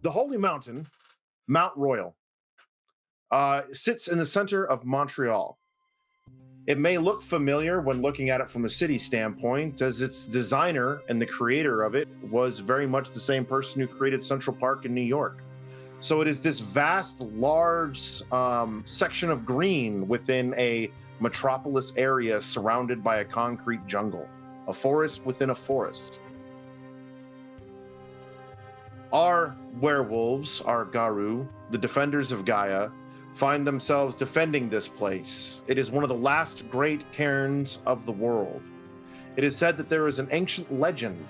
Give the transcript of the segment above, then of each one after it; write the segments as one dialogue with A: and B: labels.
A: The Holy Mountain, Mount Royal, sits in the center of Montreal. It may look familiar when looking at it from a city standpoint, as its designer and the creator of it was very much the same person who created Central Park in New York. So it is this vast, large section of green within a metropolis area surrounded by a concrete jungle, a forest within a forest. Our werewolves, our Garou, the defenders of Gaia, find themselves defending this place. It is one of the last great cairns of the world. It is said that there is an ancient legend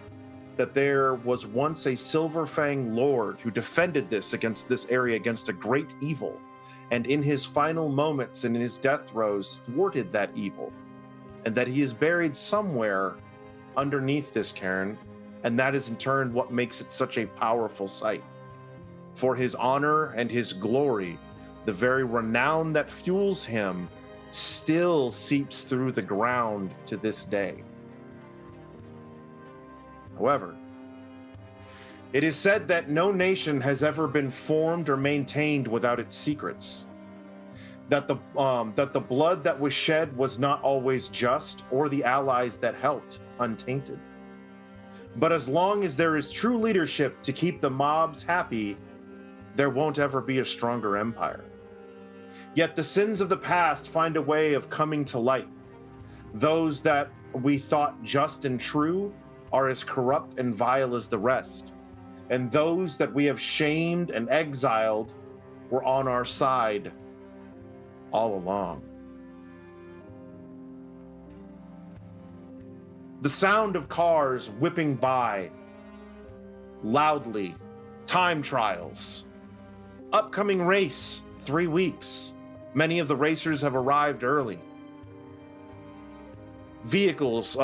A: that there was once a Silver Fang lord who defended this area against a great evil, and in his final moments and in his death throes thwarted that evil, and that he is buried somewhere underneath this cairn, and that is in turn what makes it such a powerful site. For his honor and his glory, the very renown that fuels him still seeps through the ground to this day. However, it is said that no nation has ever been formed or maintained without its secrets. That the blood that was shed was not always just, or the allies that helped untainted. But as long as there is true leadership to keep the mobs happy, there won't ever be a stronger empire. Yet the sins of the past find a way of coming to light. Those that we thought just and true are as corrupt and vile as the rest. And those that we have shamed and exiled were on our side all along. The sound of cars whipping by loudly, time trials, upcoming race, 3 weeks. Many of the racers have arrived early. Vehicles,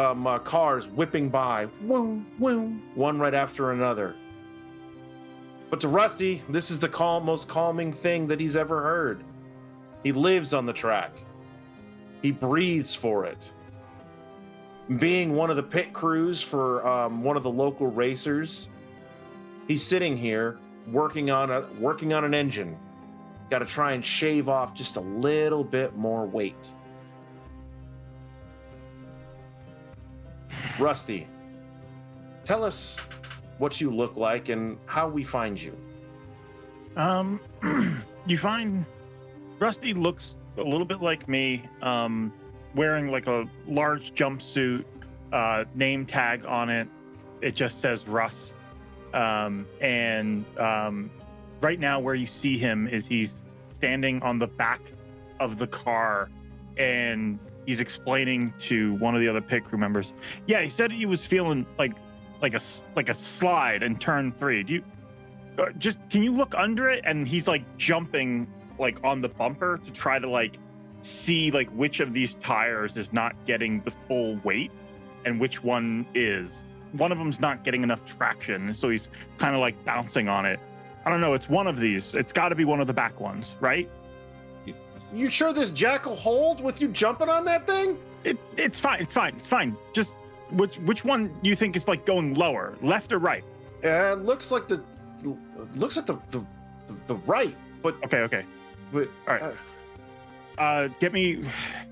A: cars whipping by, woo, woo, one right after another. But to Rusty, this is the most calming thing that he's ever heard. He lives on the track. He breathes for it. Being one of the pit crews for one of the local racers, he's sitting here working on an engine. Got to try and shave off just a little bit more weight. Rusty, tell us what you look like and how we find you.
B: You find Rusty looks a little bit like me, wearing like a large jumpsuit, name tag on it. It just says Russ. Right now where you see him is he's standing on the back of the car and he's explaining to one of the other pit crew members. Yeah, he said he was feeling like a slide in turn 3. Do you can you look under it? And he's like jumping like on the bumper to try to like see like which of these tires is not getting the full weight and which one is. One of them's not getting enough traction, so he's kind of like bouncing on it. I don't know, it's one of these. It's got to be one of the back ones, right?
A: You sure this jack will hold with you jumping on that thing?
B: It's fine. Just which one do you think is like going lower, left or right?
A: It looks like the right, but
B: okay.
A: But
B: all right. Get me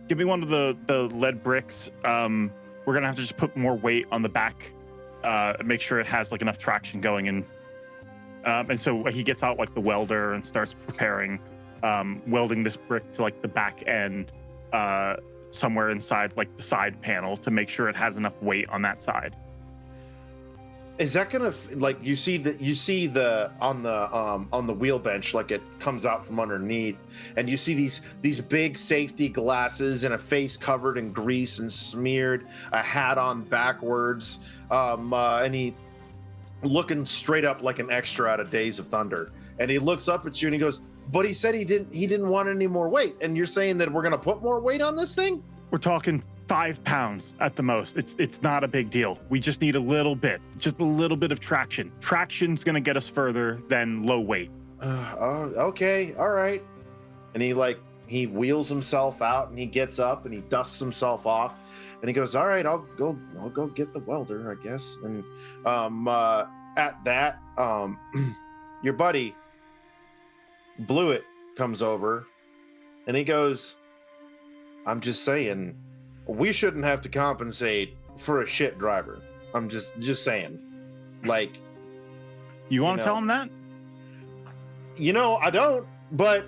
B: one of the lead bricks. We're gonna have to just put more weight on the back, make sure it has like enough traction going in. And so he gets out like the welder and starts preparing, welding this brick to like the back end, somewhere inside like the side panel to make sure it has enough weight on that side.
A: Is that gonna like you see the on the wheel bench, like it comes out from underneath, and you see these big safety glasses and a face covered in grease and smeared, a hat on backwards, and he looking straight up like an extra out of Days of Thunder, and he looks up at you and he goes, "But he said he didn't want any more weight, and you're saying that we're gonna put more weight on this thing?"
B: We're talking 5 pounds at the most. It's not a big deal. We just need just a little bit of traction. Traction's gonna get us further than low weight.
A: Okay, all right. And he wheels himself out and he gets up and he dusts himself off and he goes, "All right, I'll go get the welder, I guess." And at that, your buddy, Blewett, comes over and he goes, I'm just saying, we shouldn't have to compensate for a shit driver. I'm just saying. Like,
B: You want to tell him that?
A: I don't, but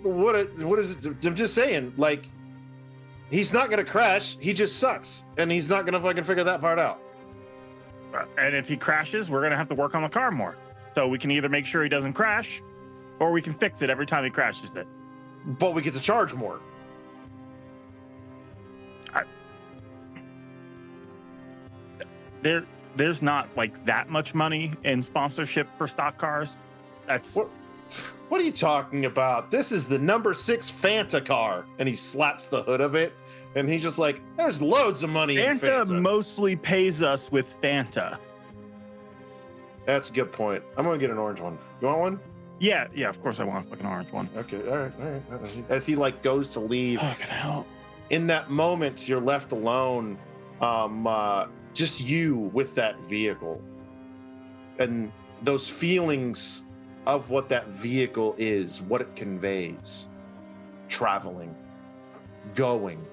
A: what is it? I'm just saying, like, he's not going to crash. He just sucks. And he's not going to fucking figure that part out.
B: And if he crashes, we're going to have to work on the car more. So we can either make sure he doesn't crash, or we can fix it every time he crashes it.
A: But we get to charge more.
B: There's not like that much money in sponsorship for stock cars. That's
A: what are you talking about? This is the number 6 Fanta car. And he slaps the hood of it. And he's just like, there's loads of money in Fanta.
B: Fanta mostly pays us with Fanta.
A: That's a good point. I'm going to get an orange one. You want one?
B: Yeah, of course I want a fucking orange one.
A: Okay, all right. As he like goes to leave,
B: fucking hell.
A: In that moment, you're left alone, just you with that vehicle, and those feelings of what that vehicle is, what it conveys, traveling, going,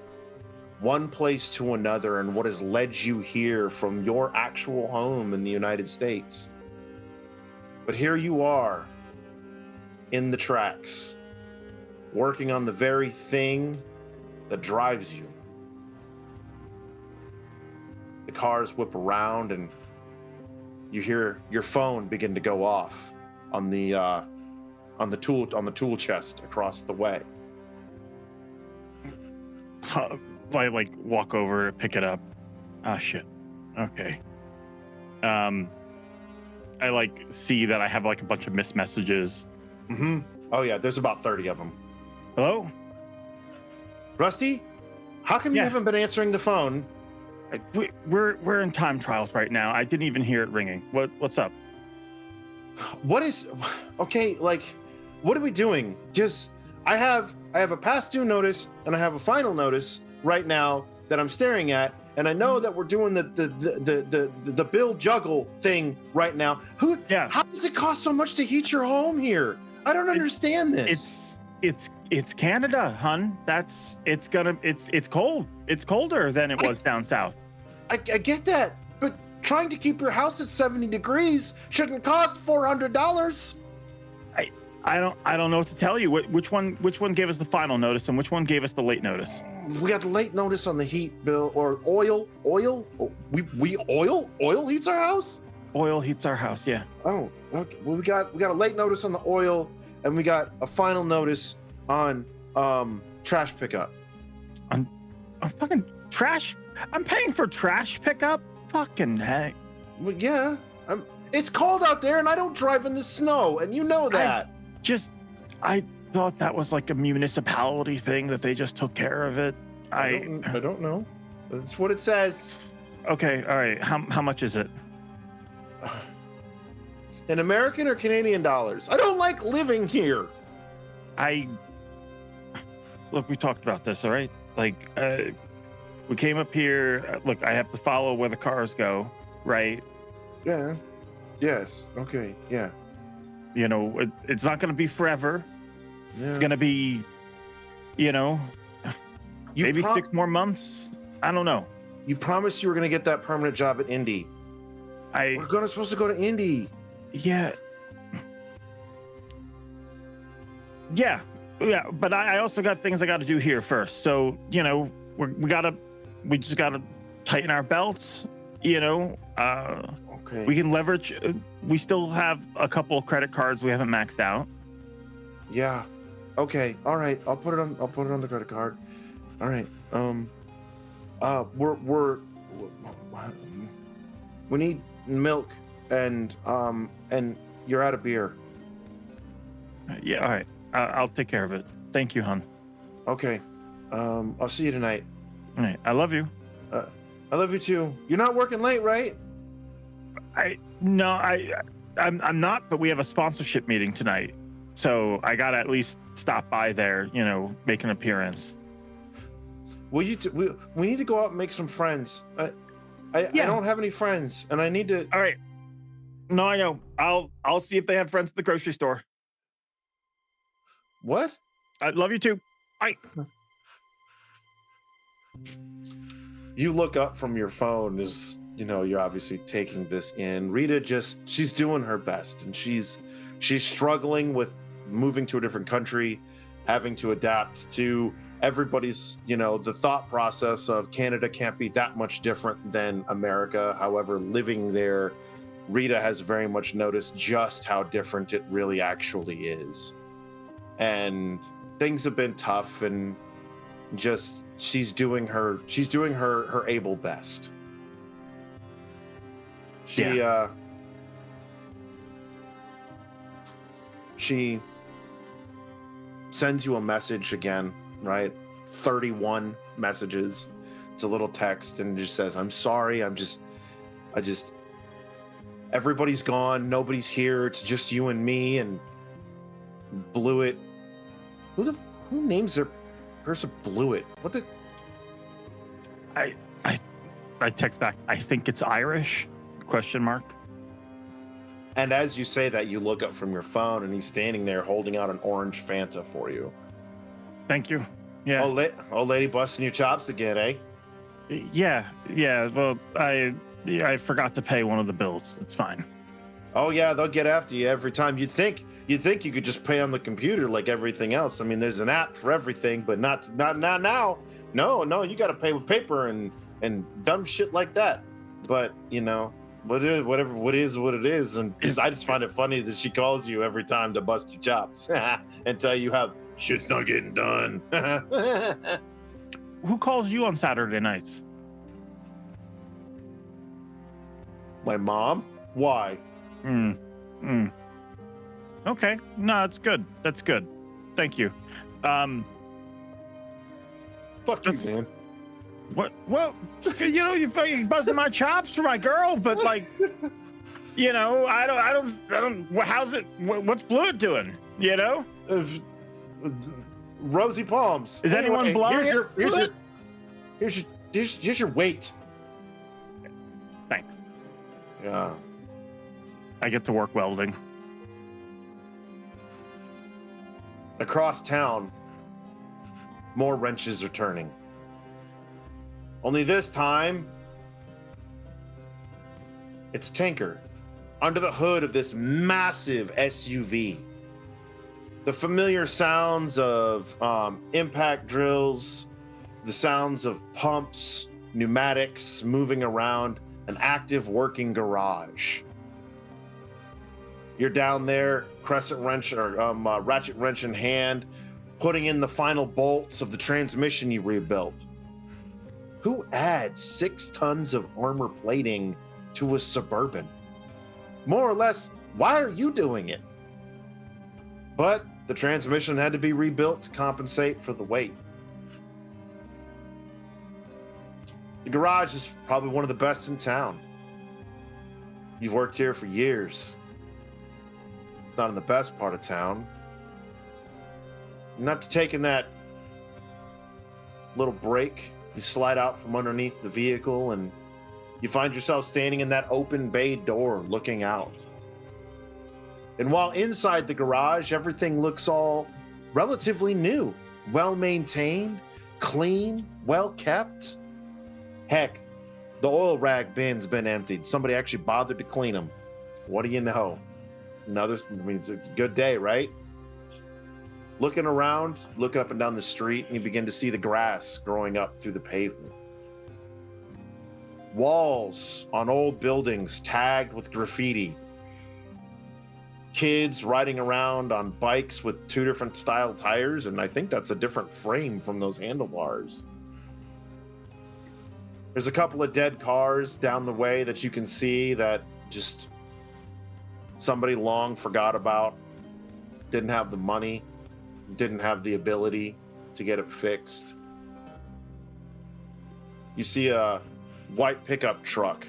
A: one place to another, and what has led you here from your actual home in the United States. But here you are in the tracks, working on the very thing that drives you. The cars whip around and you hear your phone begin to go off on the tool chest across the way.
B: I like walk over, pick it up. Ah, shit. Okay. I like see that I have like a bunch of missed messages.
A: Mm-hmm. Oh yeah, there's about 30 of them.
B: Hello?
A: Rusty? How come you haven't been answering the phone?
B: We're in time trials right now. I didn't even hear it ringing. What's up?
A: Okay, like, what are we doing? Just, I have a past due notice and I have a final notice right now that I'm staring at, and I know that we're doing the bill juggle thing right now. How does it cost so much to heat your home here? I don't understand this.
B: It's Canada, hun. It's cold. It's colder than it was down south.
A: I get that, but trying to keep your house at 70 degrees shouldn't cost $400.
B: I don't know what to tell you. Which one gave us the final notice and which one gave us the late notice?
A: We got the late notice on the heat bill, or oil. Oil heats our house.
B: Oil heats our house. Yeah.
A: Oh, okay. Well, we got a late notice on the oil, and we got a final notice on trash pickup.
B: On fucking trash. I'm paying for trash pickup. Fucking heck.
A: Well, yeah. It's cold out there, and I don't drive in the snow, and you know that.
B: I thought that was like a municipality thing that they just took care of it.
A: I don't know. That's what it says.
B: Okay, all right. How much is it?
A: In American or Canadian dollars? I don't like living here.
B: Look, we talked about this, all right? Like, we came up here. Look, I have to follow where the cars go, right?
A: Yeah. Yes. Okay. Yeah.
B: You know, it's not going to be forever.
A: Yeah.
B: It's going to be, maybe 6 more months. I don't know.
A: You promised you were going to get that permanent job at Indy. We're supposed to go to Indy.
B: Yeah. But I also got things I got to do here first. So, we just got to tighten our belts,
A: Okay.
B: We can leverage. We still have a couple of credit cards we haven't maxed out.
A: Yeah. Okay. All right. I'll put it on the credit card. All right. We need milk and you're out of beer.
B: Yeah. All right. I'll take care of it. Thank you, hon.
A: Okay. I'll see you tonight.
B: All right. I love you.
A: I love you too. You're not working late, right?
B: I'm not, but we have a sponsorship meeting tonight. So I gotta at least stop by there, make an appearance.
A: We need to go out and make some friends. I don't have any friends, and I need to.
B: All right. No, I know. I'll see if they have friends at the grocery store.
A: What?
B: I love you too. Bye.
A: You look up from your phone as you're obviously taking this in. Rita she's doing her best, and she's struggling with moving to a different country, having to adapt to everybody's, the thought process of Canada can't be that much different than America. However, living there, Rita has very much noticed just how different it really actually is. And things have been tough, and just she's doing her able best. She sends you a message again, right? 31 messages. It's a little text, and just says, "I'm sorry. Everybody's gone. Nobody's here. It's just you and me." And Blewett. Who names their person Blewett? What the?
B: I text back. I think it's Irish? ?
A: And as you say that, you look up from your phone, and he's standing there holding out an orange Fanta for you.
B: Thank you. Yeah.
A: Old lady busting your chops again, eh?
B: Yeah. Well, I forgot to pay one of the bills. It's fine.
A: Oh yeah, they'll get after you every time. You'd think you could just pay on the computer like everything else. I mean, there's an app for everything, but not now. No, you got to pay with paper and dumb shit like that. But what is what it is. And I just find it funny that she calls you every time to bust your chops and tell you how shit's not getting done.
B: Who calls you on Saturday nights?
A: My mom? Why?
B: Okay. No, that's good. Thank you.
A: Fuck you, man.
B: What? Well, you fucking busted my chops for my girl, but like, I don't. How's it? What's Blewett doing?
A: Rosy palms.
B: Is anyone blowing?
A: Here's your weight.
B: Thanks.
A: Yeah.
B: I get to work welding.
A: Across town, more wrenches are turning. Only this time, it's Tinker under the hood of this massive SUV. The familiar sounds of impact drills, the sounds of pumps, pneumatics moving around, an active working garage. You're down there, crescent wrench or ratchet wrench in hand, putting in the final bolts of the transmission you rebuilt. Who adds 6 tons of armor plating to a Suburban? More or less, why are you doing it? But the transmission had to be rebuilt to compensate for the weight. The garage is probably one of the best in town. You've worked here for years. It's not in the best part of town. And after taking that little break, you slide out from underneath the vehicle and you find yourself standing in that open bay door looking out. And while inside the garage, everything looks all relatively new, well maintained, clean, well kept. Heck, the oil rag bin's been emptied. Somebody actually bothered to clean them. What do you know? It's a good day, right? Looking around, looking up and down the street, and you begin to see the grass growing up through the pavement. Walls on old buildings tagged with graffiti. Kids riding around on bikes with 2 different style tires, and I think that's a different frame from those handlebars. There's a couple of dead cars down the way that you can see that just somebody long forgot about, didn't have the money, didn't have the ability to get it fixed. You see a white pickup truck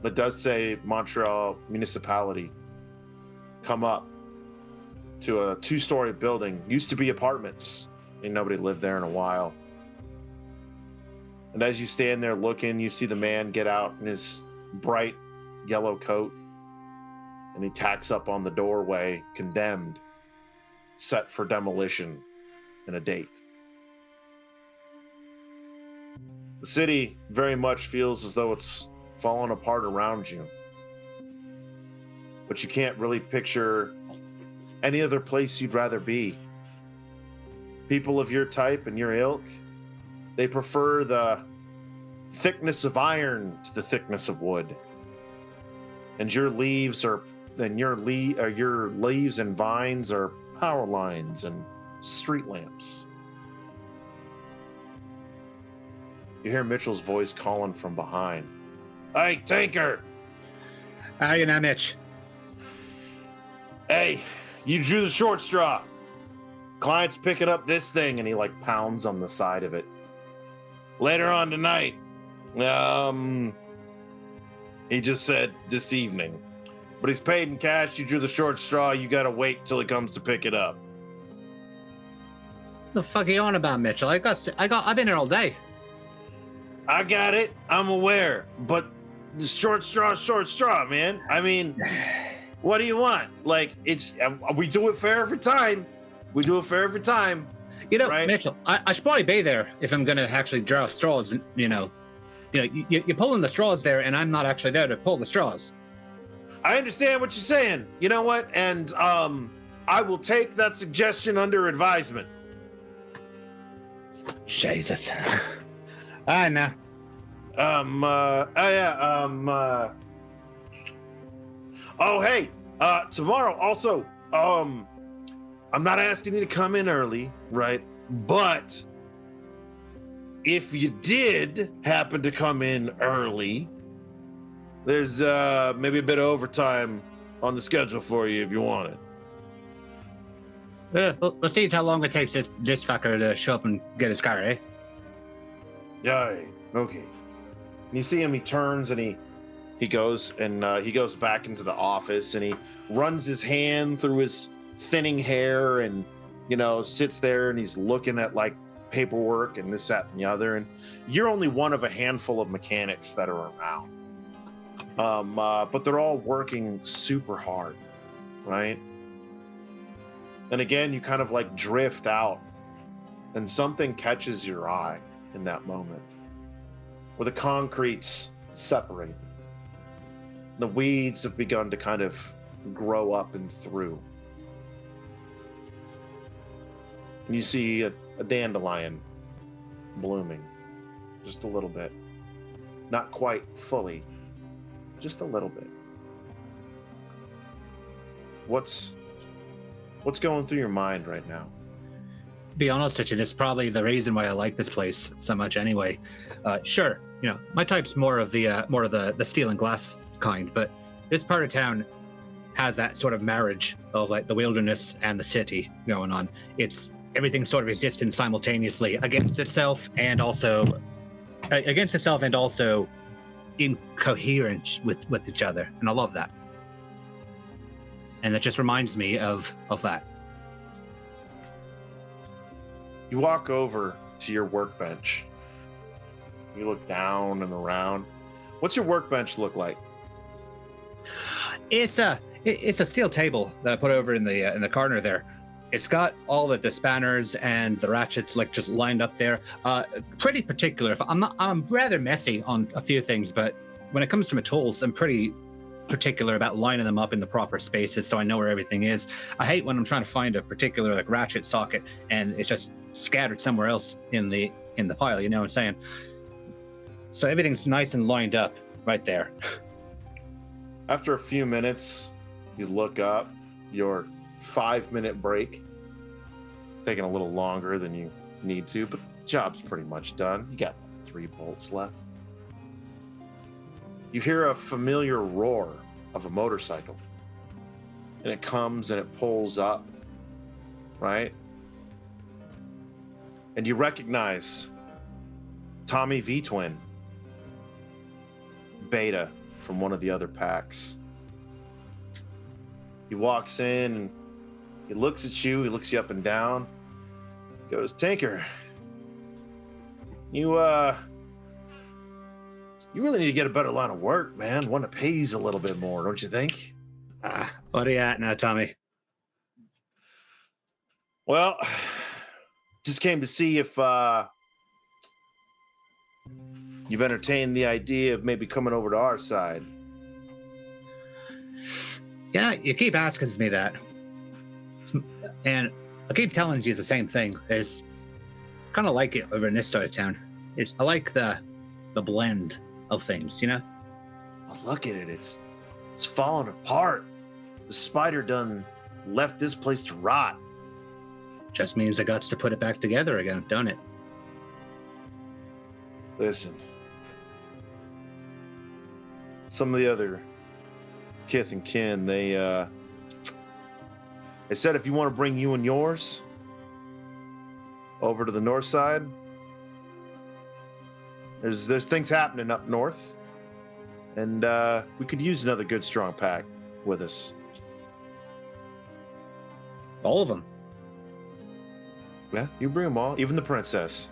A: that does say Montreal Municipality come up to a 2-story building. Used to be apartments. Ain't nobody lived there in a while. And as you stand there looking, you see the man get out in his bright yellow coat, and he tacks up on the doorway, condemned, set for demolition, and a date. The city very much feels as though it's fallen apart around you. But you can't really picture any other place you'd rather be. People of your type and your ilk, they prefer the thickness of iron to the thickness of wood. And your leaves and vines are power lines and street lamps. You hear Mitchell's voice calling from behind. Hey, Tinker!
C: How are you now, Mitch?
A: Hey, you drew the short straw. Client's picking up this thing, and he like pounds on the side of it. Later on tonight. He just said this evening. But he's paid in cash. You drew the short straw. You gotta wait till he comes to pick it up.
C: The fuck are you on about, Mitchell? I've been here all day.
A: I got it. I'm aware. But the short straw, man. I mean, what do you want? Like, we do it fair every time.
C: You know,
A: right?
C: Mitchell, I should probably be there if I'm going to actually draw straws. You're pulling the straws there, and I'm not actually there to pull the straws.
A: I understand what you're saying. You know what? And I will take that suggestion under advisement.
C: Jesus. I know.
A: Hey, tomorrow also, I'm not asking you to come in early, right? But if you did happen to come in early, there's maybe a bit of overtime on the schedule for you if you want it.
C: We'll see how long it takes this fucker to show up and get his car, eh?
A: Yeah, okay. And you see him, he turns and he goes back into the office and he runs his hand through his thinning hair and, sits there and he's looking at like paperwork and this, that, and the other. And you're only one of a handful of mechanics that are around. But they're all working super hard, right? And again, you kind of like drift out and something catches your eye in that moment where the concrete's separated. The weeds have begun to kind of grow up and through. And you see a dandelion blooming just a little bit. Not quite fully, just a little bit. What's going through your mind right now?
C: Be honest with you, that's probably the reason why I like this place so much anyway. Sure, my type's more of the steel and glass kind, but this part of town has that sort of marriage of like the wilderness and the city going on. It's everything sort of existing simultaneously against itself and also in coherence with each other, and I love that. And that just reminds me of that.
A: You walk over to your workbench. You look down and around. What's your workbench look like?
C: It's a steel table that I put over in the corner there. It's got all of the spanners and the ratchets like just lined up there. Pretty particular. I'm rather messy on a few things, but when it comes to my tools, I'm pretty particular about lining them up in the proper spaces so I know where everything is. I hate when I'm trying to find a particular like ratchet socket and it's just scattered somewhere else in the pile, you know what I'm saying? So everything's nice and lined up right there.
A: After a few minutes, you look up, your 5-minute break, taking a little longer than you need to, but the job's pretty much done. You got 3 bolts left. You hear a familiar roar of a motorcycle, and it comes and it pulls up, right? And you recognize Tommy V-Twin, Beta from one of the other packs. He walks in and he looks at you, he looks you up and down, goes, Tinker, you really need to get a better line of work, man. One that pays a little bit more, don't you think?
C: What are you at now, Tommy?
A: Well, just came to see if you've entertained the idea of maybe coming over to our side.
C: Yeah, you keep asking me that. And I keep telling you the same thing. It's kind of like it over in this side of town. I like the blend of things, you know?
A: Well, look at it. It's falling apart. The spider done left this place to rot.
C: Just means I got to put it back together again, don't it?
A: Listen. Some of the other kith and kin, they said if you want to bring you and yours over to the north side, there's things happening up north, and we could use another good strong pack with us.
C: All of them.
A: Yeah, you bring them all, even the princess.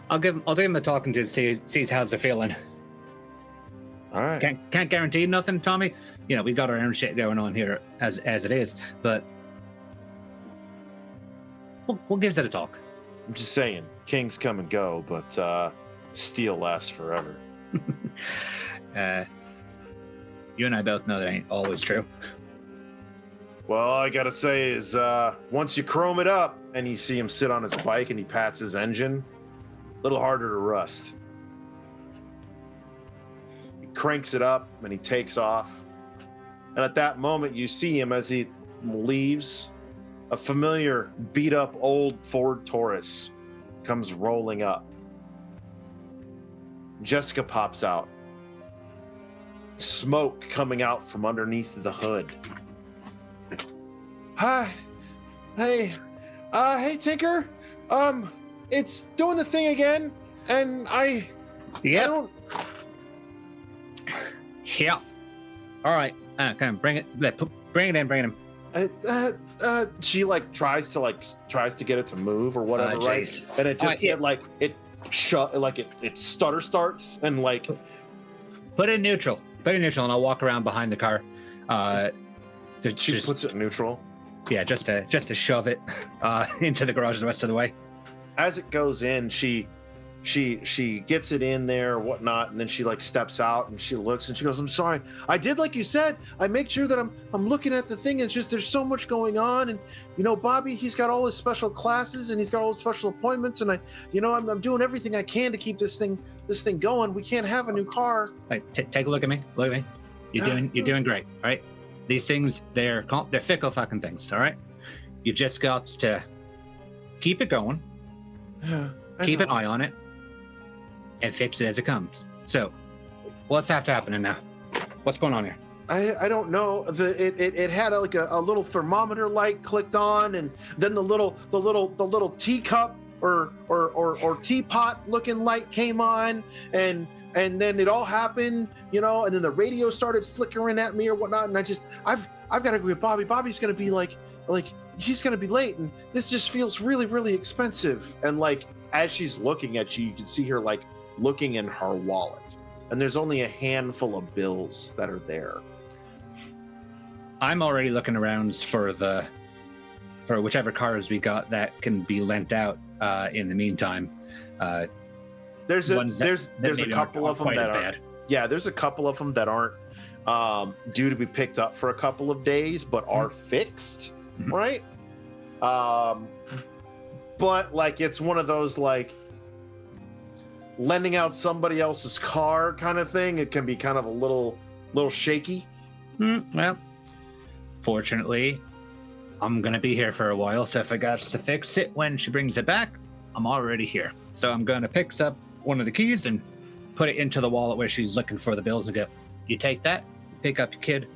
C: I'll give him a talking to see how's they're feeling.
A: All right.
C: Can't guarantee nothing, Tommy. You know, we've got our own shit going on here as it is, but we'll give it a talk.
A: I'm just saying, kings come and go, but steel lasts forever.
C: You and I both know that ain't always true.
A: Well, all I gotta say is, once you chrome it up and you see him sit on his bike and he pats his engine, a little harder to rust. He cranks it up and he takes off. And at that moment, you see him as he leaves. A familiar, beat-up old Ford Taurus comes rolling up. Jessica pops out. Smoke coming out from underneath the hood. Hi. Hey, Tinker. It's doing the thing again, and I don't.
C: Yeah. All right. Come on, bring it in.
A: She tries to get it to move or whatever, right? And it just it stutter starts and
C: put it in neutral. And I'll walk around behind the car.
A: She puts it in neutral.
C: Yeah, just to shove it into the garage the rest of the way.
A: As it goes in, she gets it in there or whatnot, and then she steps out and she looks and she goes, "I'm sorry. I did like you said. I make sure that I'm looking at the thing. It's just there's so much going on, and Bobby, he's got all his special classes and he's got all his special appointments, and I'm doing everything I can to keep this thing going. We can't have a new car."
C: Right, take a look at me. Look at me. You're doing great. All right. These things, they're fickle fucking things. All right. You just got to keep it going. Keep an eye on it. And fix it as it comes. So, what's happening now? What's going on here?
A: I don't know. It had a little thermometer light clicked on, and then the little teacup or teapot looking light came on, and then it all happened, and then the radio started flickering at me or whatnot, and I've got to go with Bobby. Bobby's gonna be like he's gonna be late, and this just feels really, really expensive. And as she's looking at you, you can see her looking in her wallet, and there's only a handful of bills that are there.
C: I'm already looking around for whichever cars we got that can be lent out in the meantime.
A: There's a couple of them that are, yeah, there's a couple of them that aren't due to be picked up for a couple of days but are fixed, right? But it's one of those lending out somebody else's car kind of thing. It can be kind of a little shaky.
C: Well, fortunately, I'm gonna be here for a while, so if I got to fix it when she brings it back, I'm already here. So I'm gonna pick up one of the keys and put it into the wallet where she's looking for the bills and go, "You take that, pick up your kid,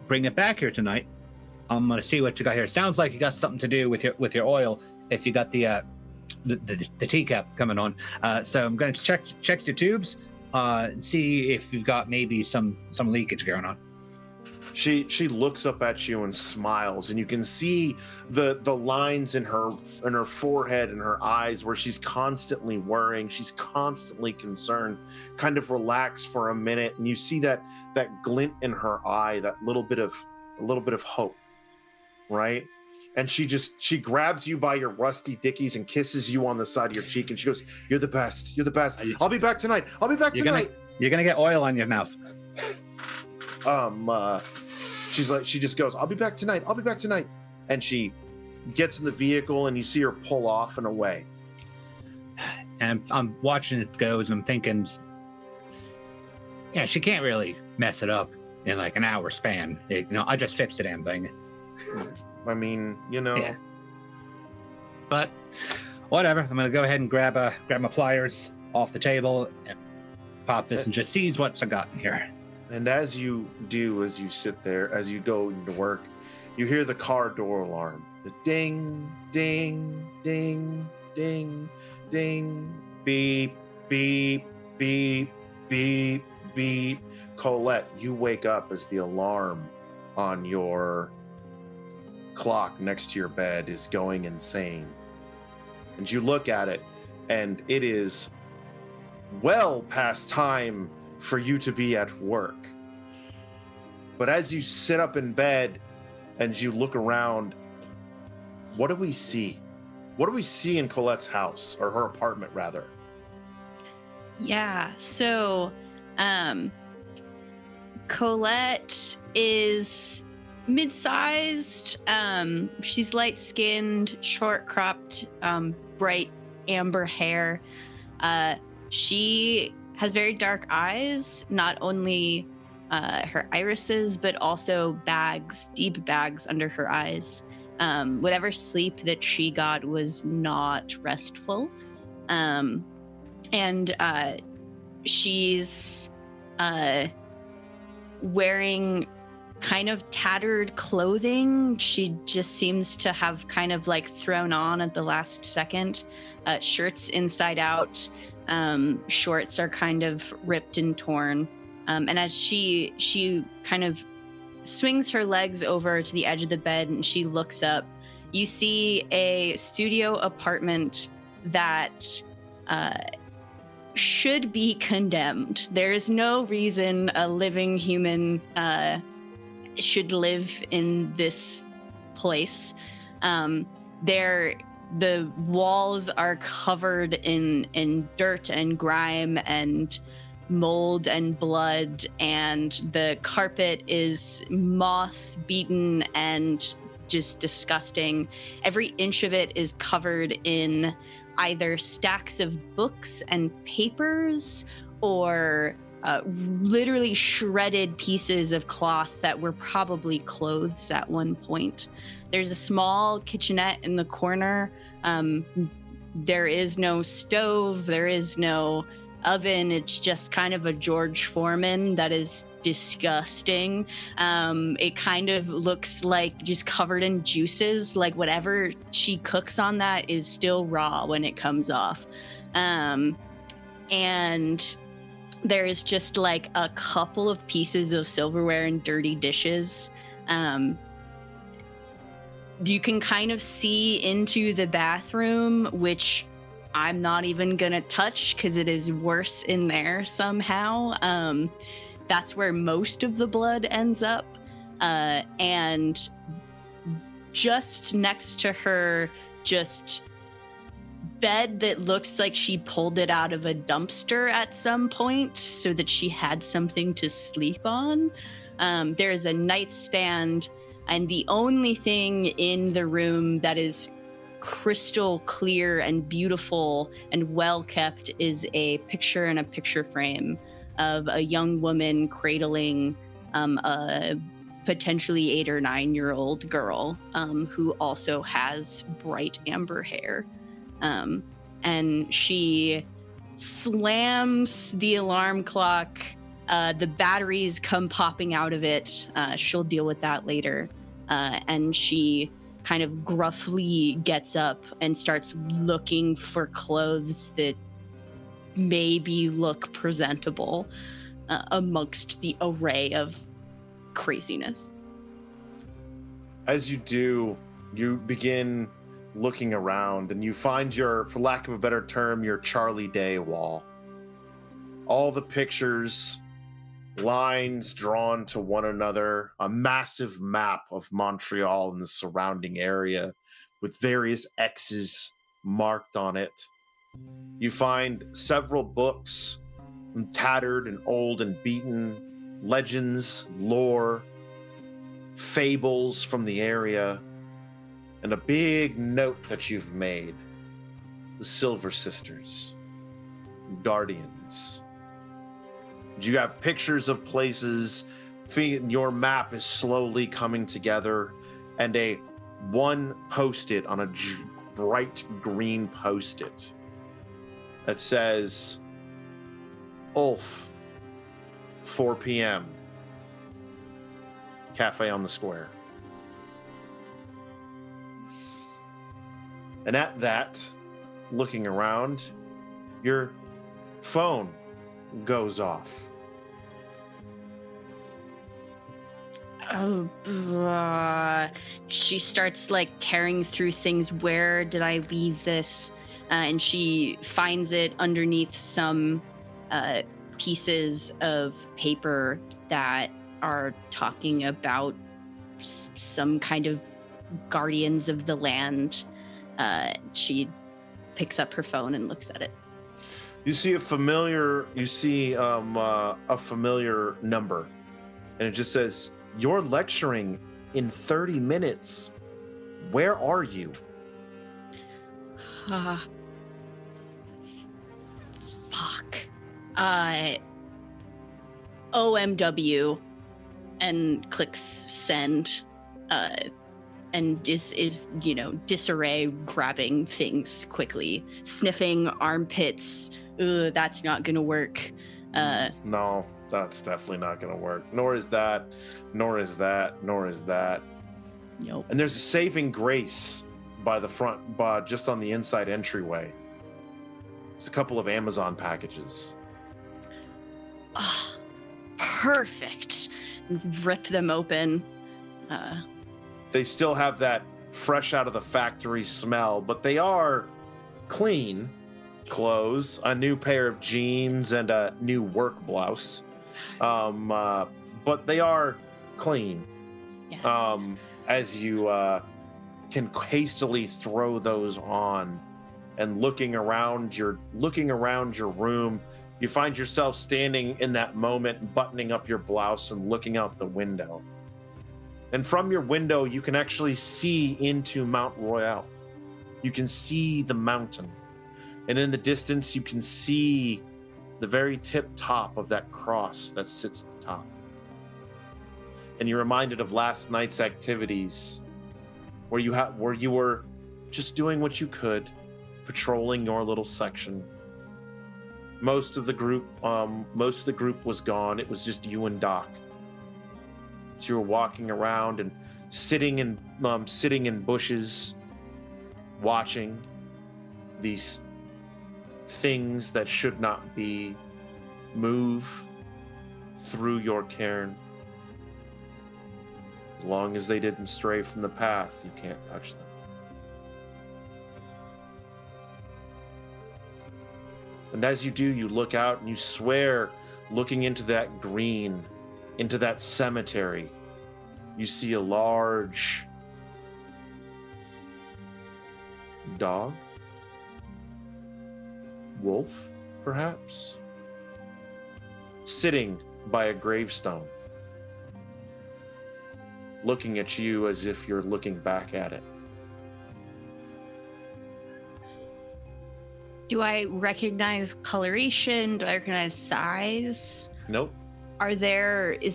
C: bring it back here tonight. I'm gonna see what you got here. Sounds like you got something to do with your oil. If you got the teacup coming on, so I'm going to check your tubes, see if you've got maybe some leakage going on."
A: She looks up at you and smiles, and you can see the lines in her forehead and her eyes where she's constantly worrying, she's constantly concerned, kind of relax for a minute, and you see that glint in her eye, that little bit of hope, right? And she grabs you by your rusty dickies and kisses you on the side of your cheek, and she goes, "You're the best. You're the best. I'll be back tonight. I'll be back tonight."
C: You're gonna get oil on your mouth.
A: She just goes, "I'll be back tonight. I'll be back tonight." And she gets in the vehicle, and you see her pull off and away.
C: And I'm watching it go, and I'm thinking, yeah, she can't really mess it up in like an hour span. I just fixed the damn thing.
A: I mean,
C: Yeah. But whatever. I'm gonna go ahead and grab my pliers off the table, and pop this, and just sees what's I got in here.
A: And as you sit there, as you go into work, you hear the car door alarm. The ding, ding, ding, ding, ding, beep, beep, beep, beep, beep. Colette, you wake up as the alarm on your clock next to your bed is going insane. And you look at it, and it is well past time for you to be at work. But as you sit up in bed and you look around, what do we see? What do we see in Colette's house, or her apartment rather?
D: Yeah, so Colette is mid-sized. She's light-skinned, short-cropped, bright amber hair. She has very dark eyes, not only her irises, but also bags, deep bags under her eyes. Whatever sleep that she got was not restful. And she's wearing kind of tattered clothing. She just seems to have kind of like thrown on at the last second. Shirts inside out. Shorts are kind of ripped and torn. And as she kind of swings her legs over to the edge of the bed and she looks up, you see a studio apartment that should be condemned. There is no reason a living human should live in this place. The walls are covered in dirt and grime and mold and blood, and the carpet is moth-beaten and just disgusting. Every inch of it is covered in either stacks of books and papers or literally shredded pieces of cloth that were probably clothes at one point. There's a small kitchenette in the corner. There is no stove. There is no oven. It's just kind of a George Foreman that is disgusting. It kind of looks like just covered in juices. Like whatever she cooks on that is still raw when it comes off. And there is just like a couple of pieces of silverware and dirty dishes. You can kind of see into the bathroom, which I'm not even gonna touch because it is worse in there somehow. That's where most of the blood ends up. And just next to her, just bed that looks like she pulled it out of a dumpster at some point so that she had something to sleep on. There's a nightstand, and the only thing in the room that is crystal clear and beautiful and well kept is a picture in a picture frame of a young woman cradling a potentially 8 or 9 year old girl who also has bright amber hair. And she slams the alarm clock. The batteries come popping out of it. She'll deal with that later. And she kind of gruffly gets up and starts looking for clothes that maybe look presentable amongst the array of craziness.
A: As you do, you begin looking around and you find your, for lack of a better term, your Charlie Day wall. All the pictures, lines drawn to one another, a massive map of Montreal and the surrounding area with various X's marked on it. You find several books, tattered and old and beaten, legends, lore, fables from the area, and a big note that you've made. The Silver Sisters, Guardians. You have pictures of places. Your map is slowly coming together, and one post-it on a bright green post-it that says, Ulf, 4 p.m., Cafe on the Square. And at that, looking around, your phone goes off.
D: She starts like tearing through things. Where did I leave this? And she finds it underneath some pieces of paper that are talking about some kind of guardians of the land. She picks up her phone and looks at it.
A: You see a familiar number, and it just says, "You're lecturing in 30 minutes. Where are you?"
D: Fuck. OMW, and clicks send, and is disarray, grabbing things quickly, sniffing armpits. Ugh, that's not gonna work.
A: No, that's definitely not gonna work. Nor is that.
D: Nope.
A: And there's a saving grace by the front, just on the inside entryway. There's a couple of Amazon packages.
D: Oh, perfect. Rip them open.
A: They still have that fresh out of the factory smell, but they are clean clothes, a new pair of jeans and a new work blouse. But they are clean.
D: Yeah.
A: As you can hastily throw those on, and looking around your room, you find yourself standing in that moment, buttoning up your blouse and looking out the window. And from your window, you can actually see into Mount Royal. You can see the mountain. And in the distance, you can see the very tip top of that cross that sits at the top. And you're reminded of last night's activities, where you were just doing what you could, patrolling your little section. Most of the group was gone. It was just you and Doc. So you were walking around and sitting in bushes, watching these things that should not be move through your cairn. As long as they didn't stray from the path, you can't touch them. And as you do, you look out and you swear, looking into that green, into that cemetery, you see a large dog, wolf, perhaps, sitting by a gravestone, looking at you as if you're looking back at it.
D: Do I recognize coloration? Do I recognize size?
A: Nope.
D: Is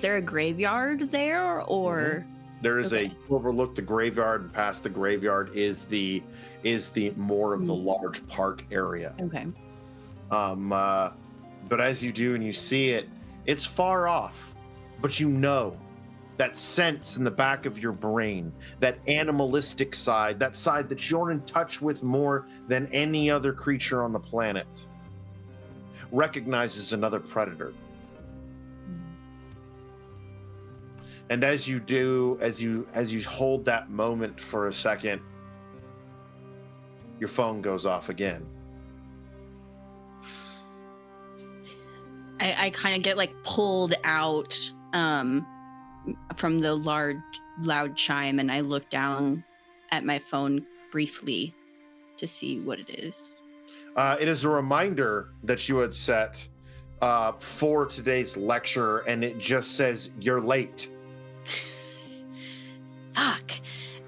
D: there a graveyard there, or?
A: There is
D: Okay.
A: overlook the graveyard, and past the graveyard is the more of the large park area.
D: Okay.
A: But as you do and you see it, it's far off, but you know that sense in the back of your brain, that animalistic side, that side that you're in touch with more than any other creature on the planet, recognizes another predator. And as you do, as you hold that moment for a second, your phone goes off again.
D: I kind of get like pulled out from the loud chime, and I look down at my phone briefly to see what it is.
A: It is a reminder that you had set for today's lecture, and it just says you're late.
D: Fuck.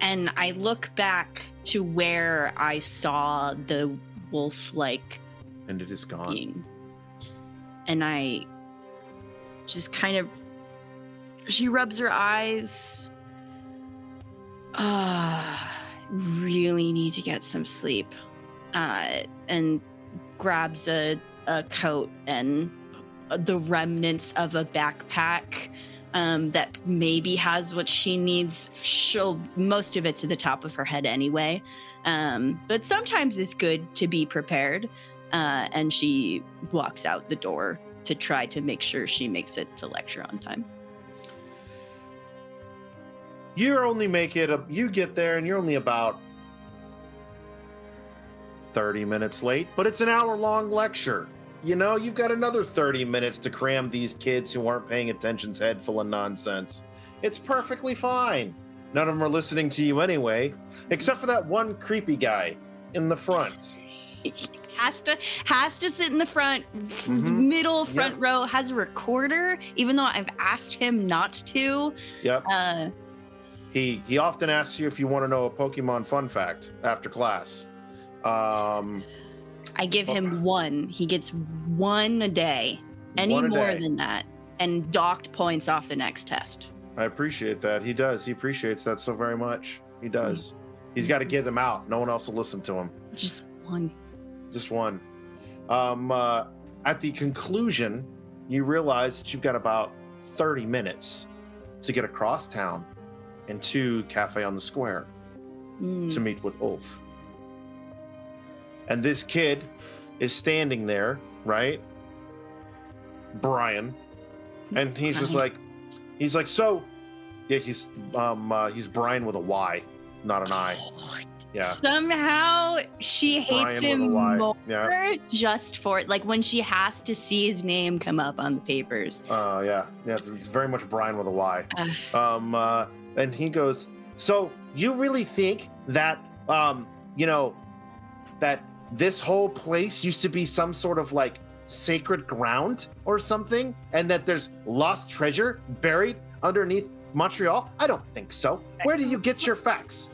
D: And I look back to where I saw the wolf-like
A: And it is gone.
D: being. And I just kind of, she rubs her eyes. Really need to get some sleep. And grabs a coat and the remnants of a backpack that maybe has what she needs. Most of it's to the top of her head anyway. But sometimes it's good to be prepared. And she walks out the door to try to make sure she makes it to lecture on time.
A: You get there and you're only about 30 minutes late, but it's an hour-long lecture. You know, you've got another 30 minutes to cram these kids who aren't paying attention's head full of nonsense. It's perfectly fine. None of them are listening to you anyway, except for that one creepy guy in the front.
D: Has to sit in the front, middle front row, has a recorder, even though I've asked him not to.
A: Yep. He often asks you if you want to know a Pokemon fun fact after class.
D: I give him one. He gets one a day. Any more than that, and docked points off the next test.
A: I appreciate that. He does. He appreciates that so very much. He does. He's got to get them out. No one else will listen to him.
D: Just one.
A: Just one. At the conclusion, you realize that you've got about 30 minutes to get across town and to Cafe on the Square to meet with Ulf. And this kid is standing there, right? Brian. And he's just like, so, yeah, he's Brian with a Y, not an I. Yeah.
D: Somehow she hates
A: Brian
D: him more
A: yeah.
D: just for it. Like when she has to see his name come up on the papers.
A: Yeah, it's very much Brian with a Y. And he goes, so you really think that, that this whole place used to be some sort of like sacred ground or something, and that there's lost treasure buried underneath Montreal? I don't think so. Where do you get your facts?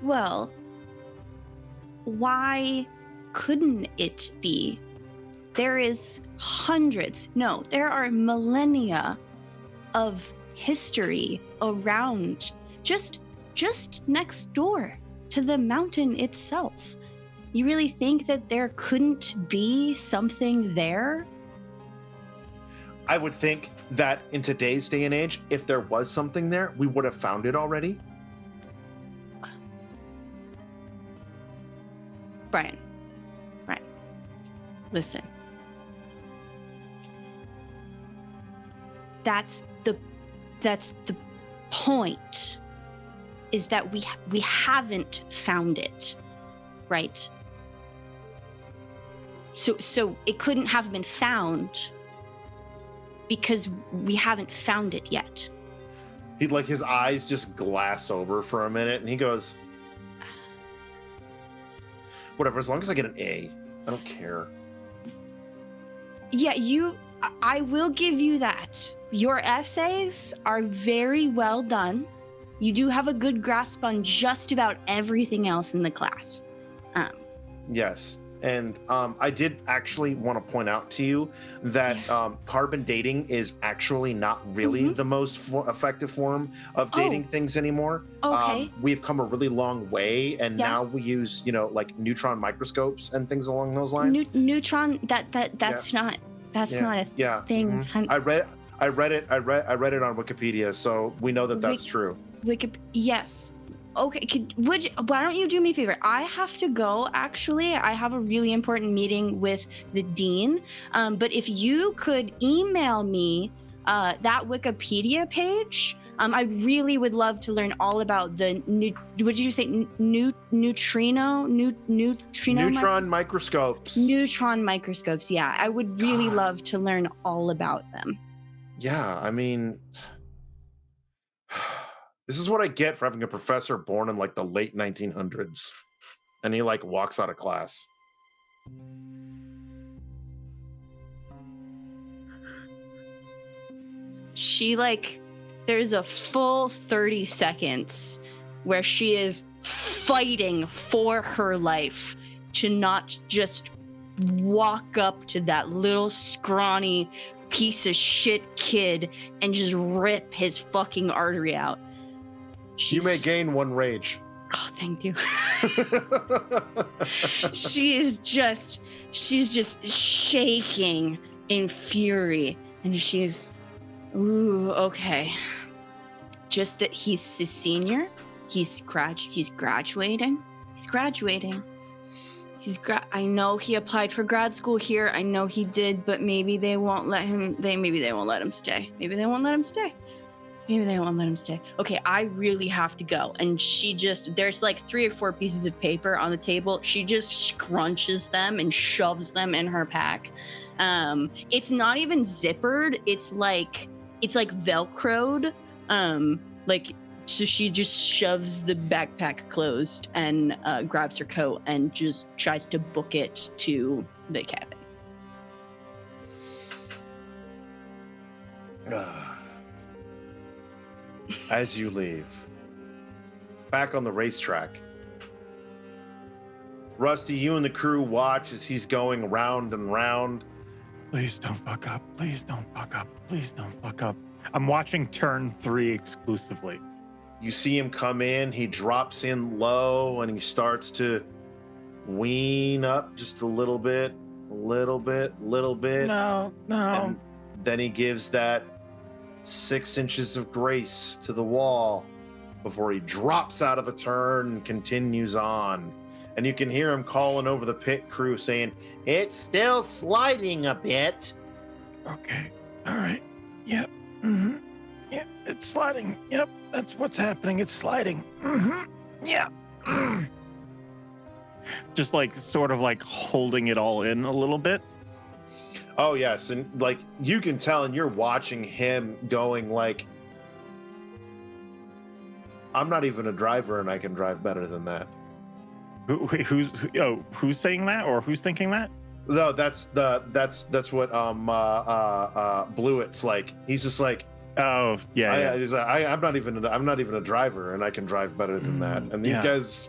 D: Well, why couldn't it be? There are millennia of history around just next door to the mountain itself. You really think that there couldn't be something there?
A: I would think that in today's day and age, if there was something there, we would have found it already.
D: Brian, listen. That's the point, is that we haven't found it, right? So it couldn't have been found because we haven't found it yet.
A: His eyes just glass over for a minute, and he goes, whatever, as long as I get an A, I don't care.
D: Yeah, I will give you that. Your essays are very well done. You do have a good grasp on just about everything else in the class.
A: Yes. And I did actually want to point out to you that carbon dating is actually not really the most effective form of dating things anymore.
D: Okay.
A: We've come a really long way, and now we use, like neutron microscopes and things along those lines.
D: Neutron, that's not a thing.
A: I read it on Wikipedia, so we know that that's true.
D: Yes. Okay, why don't you do me a favor? I have to go, actually. I have a really important meeting with the dean. But if you could email me that Wikipedia page. I really would love to learn all about the what did you say? Neutron
A: microscopes.
D: Neutron microscopes. Yeah, I would really love to learn all about them.
A: Yeah, I mean, this is what I get for having a professor born in like the late 1900s, and he like walks out of class.
D: She there's a full 30 seconds where she is fighting for her life to not just walk up to that little scrawny piece of shit kid and just rip his fucking artery out.
A: You may gain 1 rage.
D: Oh, thank you. she's just shaking in fury, and she's, ooh, okay. Just that he's a senior. He's graduating. I know he applied for grad school here. I know he did, but maybe they won't let him. Maybe they won't let him stay. Okay, I really have to go. And there's like 3 or 4 pieces of paper on the table. She just scrunches them and shoves them in her pack. It's not even zippered. It's like Velcroed. So she just shoves the backpack closed and grabs her coat and just tries to book it to the cabin.
A: As you leave, back on the racetrack, Rusty, you and the crew watch as he's going round and round.
B: Please don't fuck up. Please don't fuck up. Please don't fuck up. I'm watching turn 3 exclusively.
A: You see him come in, he drops in low, and he starts to wean up just a little bit.
B: No.
A: And then he gives that 6 inches of grace to the wall before he drops out of the turn and continues on. And you can hear him calling over the pit crew saying, "It's still sliding a bit."
B: Okay. All right. Yep. Mm-hmm. Yep. It's sliding. Yep. That's what's happening. It's sliding. Mm-hmm. Yeah. Just sort of holding it all in a little bit.
A: Oh, yes. And you can tell, and you're watching him going I'm not even a driver and I can drive better than that.
B: Who's saying that, or who's thinking that?
A: No, that's what Bluett's like. He's just like,
B: oh yeah.
A: I'm not even a driver and I can drive better than that. And these guys,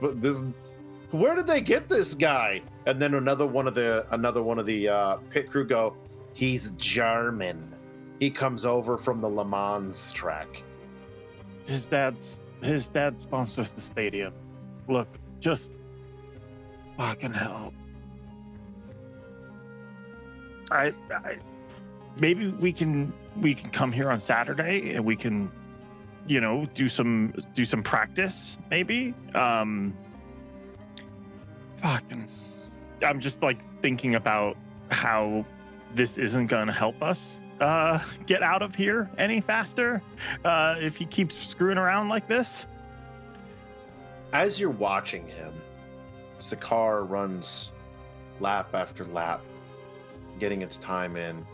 A: where did they get this guy? And then another one of the pit crew go, "He's German. He comes over from the Le Mans track.
B: His dad sponsors the stadium. Look, just fucking hell. I maybe we can come here on Saturday and we can, do some practice maybe. Fucking, I'm just thinking about how this isn't going to help us get out of here any faster if he keeps screwing around like this.
A: As you're watching him, as the car runs lap after lap, getting its time in,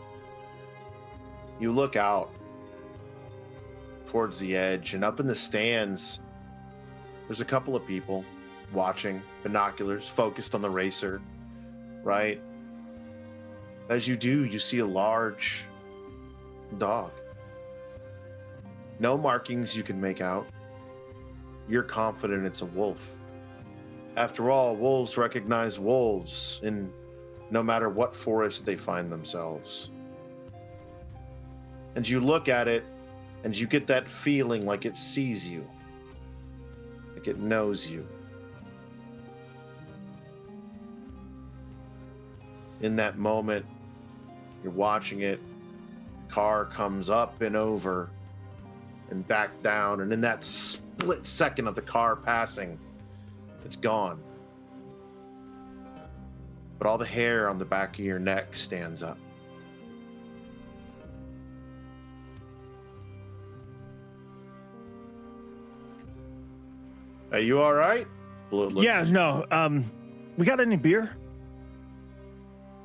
A: you look out towards the edge, and up in the stands, there's a couple of people watching, binoculars focused on the racer, right? As you do, you see a large dog. No markings you can make out. You're confident it's a wolf. After all, wolves recognize wolves in no matter what forest they find themselves. And you look at it, and you get that feeling like it sees you, like it knows you. In that moment, you're watching it, car comes up and over and back down, and in that split second of the car passing, it's gone. But all the hair on the back of your neck stands up. Are you all right? Blue looks-
B: Yeah, no. We got any beer?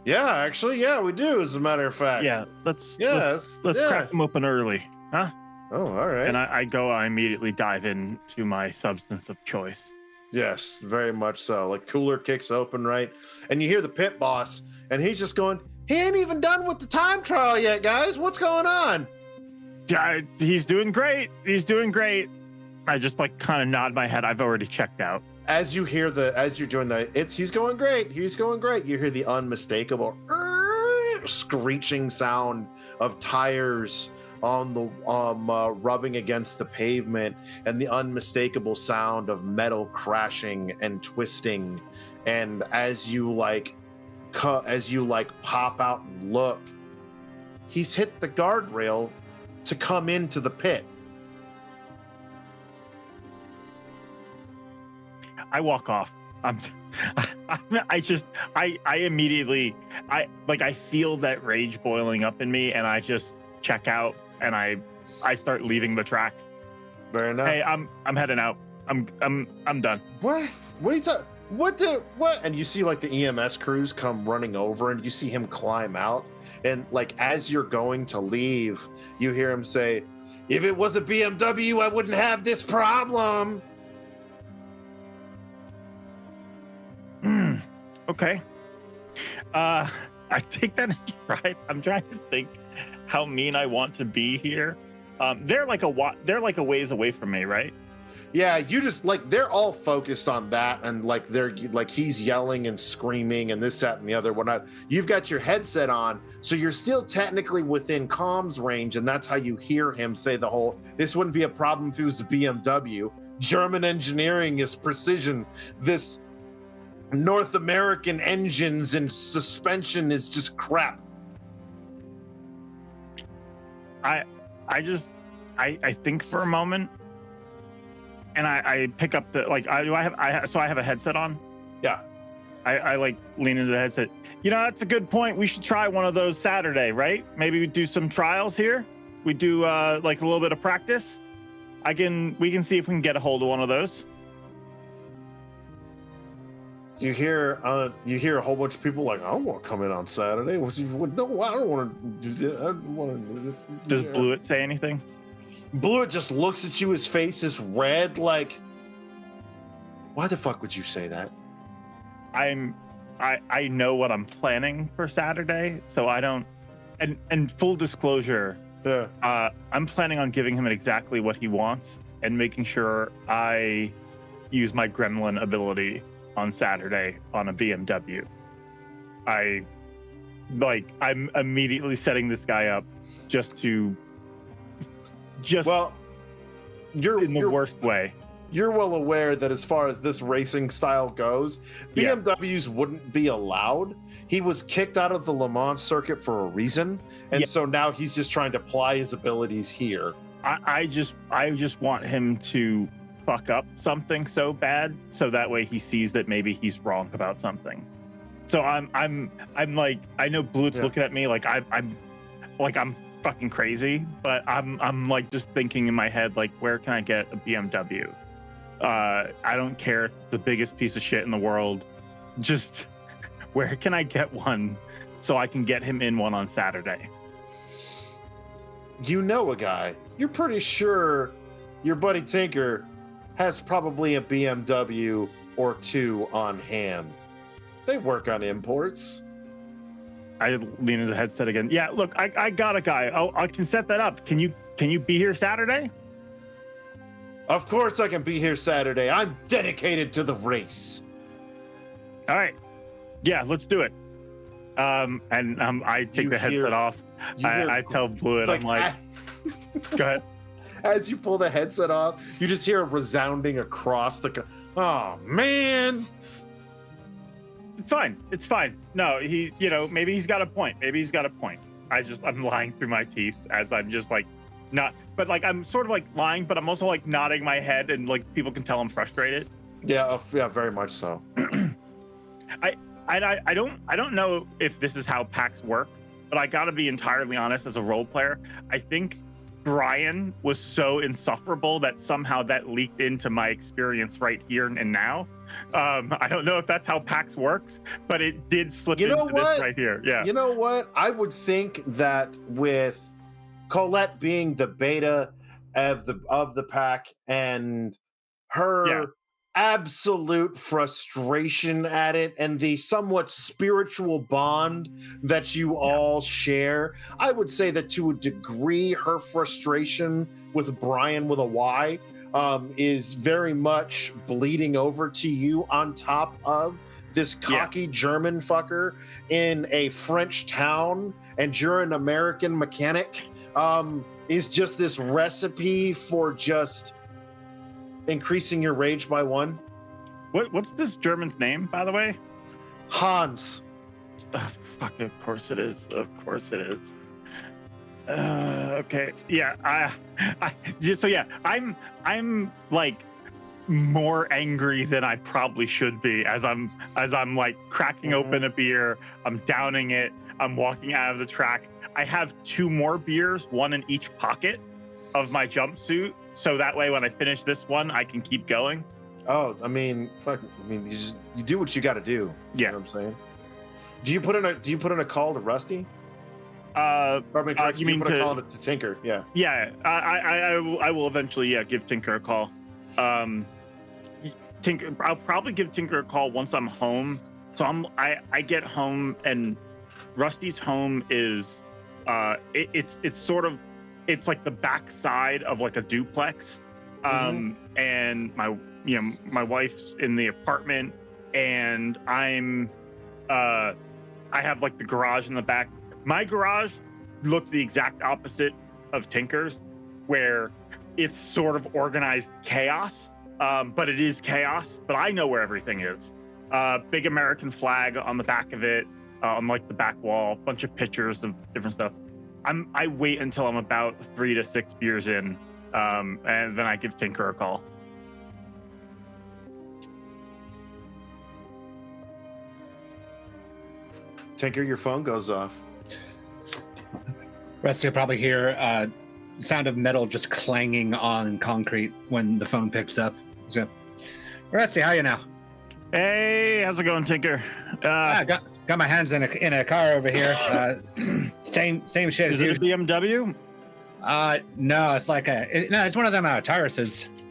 A: Yeah, actually, yeah, we do. As a matter of fact.
B: Yeah, let's
A: yeah.
B: crack them open early, huh?
A: Oh, all right.
B: And I immediately dive into my substance of choice.
A: Yes, very much so. Like cooler kicks open, right? And you hear the pit boss, and he's just going, he ain't even done with the time trial yet, guys. What's going on?
B: Yeah, he's doing great. He's doing great. I just like kind of nod my head. I've already checked out.
A: As you're doing that, he's going great. He's going great. You hear the unmistakable screeching sound of tires on the rubbing against the pavement, and the unmistakable sound of metal crashing and twisting. And as you pop out and look, he's hit the guardrail to come into the pit.
B: I walk off. I immediately feel that rage boiling up in me, and I just check out, and I start leaving the track.
A: Fair enough.
B: Hey, I'm heading out. I'm done.
A: What? What are you talking? What? And you see like the EMS crews come running over, and you see him climb out. And like as you're going to leave, you hear him say, "If it was a BMW, I wouldn't have this problem."
B: Okay. I take that in stride. I'm trying to think how mean I want to be here. They're like a ways away from me, right?
A: Yeah, you just like they're all focused on that, and like they're like he's yelling and screaming and this, that, and the other. Whatnot. You've got your headset on, so you're still technically within comms range, and that's how you hear him say the whole. This wouldn't be a problem if it was a BMW. German engineering is precision. This North American engines and suspension is just crap.
B: I think for a moment, and I pick up the like I have a headset on.
A: Yeah.
B: I like lean into the headset. You know, that's a good point. We should try one of those Saturday, right? Maybe we do some trials here. We do like a little bit of practice. We can see if we can get a hold of one of those.
A: You hear a whole bunch of people like, I don't want to come in on Saturday. No, I don't want to do this. I don't want to do this.
B: Does Blewett say anything?
A: Blewett just looks at you. His face is red. Like, why the fuck would you say that?
B: I know what I'm planning for Saturday, so I don't. And full disclosure,
A: yeah.
B: I'm planning on giving him exactly what he wants and making sure I use my gremlin ability on Saturday on a BMW. I'm immediately setting this guy up well, you're in the worst way.
A: You're well aware that as far as this racing style goes, BMWs wouldn't be allowed. He was kicked out of the Le Mans circuit for a reason, and so now he's just trying to apply his abilities here.
B: I just want him to fuck up something so bad, so that way he sees that maybe he's wrong about something. So I'm like, I know Blue's looking at me like I'm fucking crazy, but I'm like just thinking in my head like, where can I get a BMW? I don't care if it's the biggest piece of shit in the world. Just where can I get one so I can get him in one on Saturday?
A: You know a guy. You're pretty sure your buddy Tinker has probably a BMW or two on hand. They work on imports.
B: I lean into the headset again. Yeah, look, I got a guy. I can set that up. Can you be here Saturday?
A: Of course I can be here Saturday. I'm dedicated to the race.
B: All right. Yeah, let's do it. I take the headset off. I tell Blewett, like, I'm like, go ahead.
A: As you pull the headset off, you just hear a resounding across the. Oh man!
B: It's fine. No, maybe he's got a point. I'm lying through my teeth as I'm just like, not, but like I'm sort of like lying, but I'm also like nodding my head, and like people can tell I'm frustrated.
A: Yeah, very much so.
B: I don't know if this is how packs work, but I gotta be entirely honest as a role player. I think Brian was so insufferable that somehow that leaked into my experience right here and now. I don't know if that's how PAX works, but it did slip into this right here. Yeah.
A: You know what? I would think that with Colette being the beta of the pack and her absolute frustration at it and the somewhat spiritual bond that you all share, I would say that to a degree her frustration with Brian with a Y is very much bleeding over to you on top of this cocky German fucker in a French town and you're an American mechanic, is just this recipe for just increasing your rage by one.
B: What's this German's name, by the way?
A: Hans.
B: Oh, fuck, of course it is. Of course it is. Okay. Yeah. I'm like more angry than I probably should be as I'm like cracking open a beer. I'm downing it. I'm walking out of the track. I have 2 more beers, one in each pocket of my jumpsuit. So that way, when I finish this one, I can keep going.
A: Oh, I mean, fuck. I mean, you do what you got to do.
B: Yeah,
A: you know what I'm saying. Do you put in a call to Rusty? Or I mean, you put a call to Tinker? Yeah.
B: Yeah, I will eventually give Tinker a call. Tinker, I'll probably give Tinker a call once I'm home. So I get home and Rusty's home is it's like the back side of like a duplex. And my wife's in the apartment and I have like the garage in the back. My garage looks the exact opposite of Tinker's, where it's sort of organized chaos, but it is chaos, but I know where everything is. Big American flag on the back of it, on like the back wall, bunch of pictures of different stuff. I wait until I'm about 3 to 6 beers in, and then I give Tinker a call.
A: Tinker, your phone goes off.
C: Rusty will probably hear sound of metal just clanging on concrete when the phone picks up. So, Rusty, how are you now?
B: Hey, how's it going, Tinker?
C: I got my hands in a car over here. Same shit.
B: Is it a BMW?
C: No, it's like it's one of them Tyruses.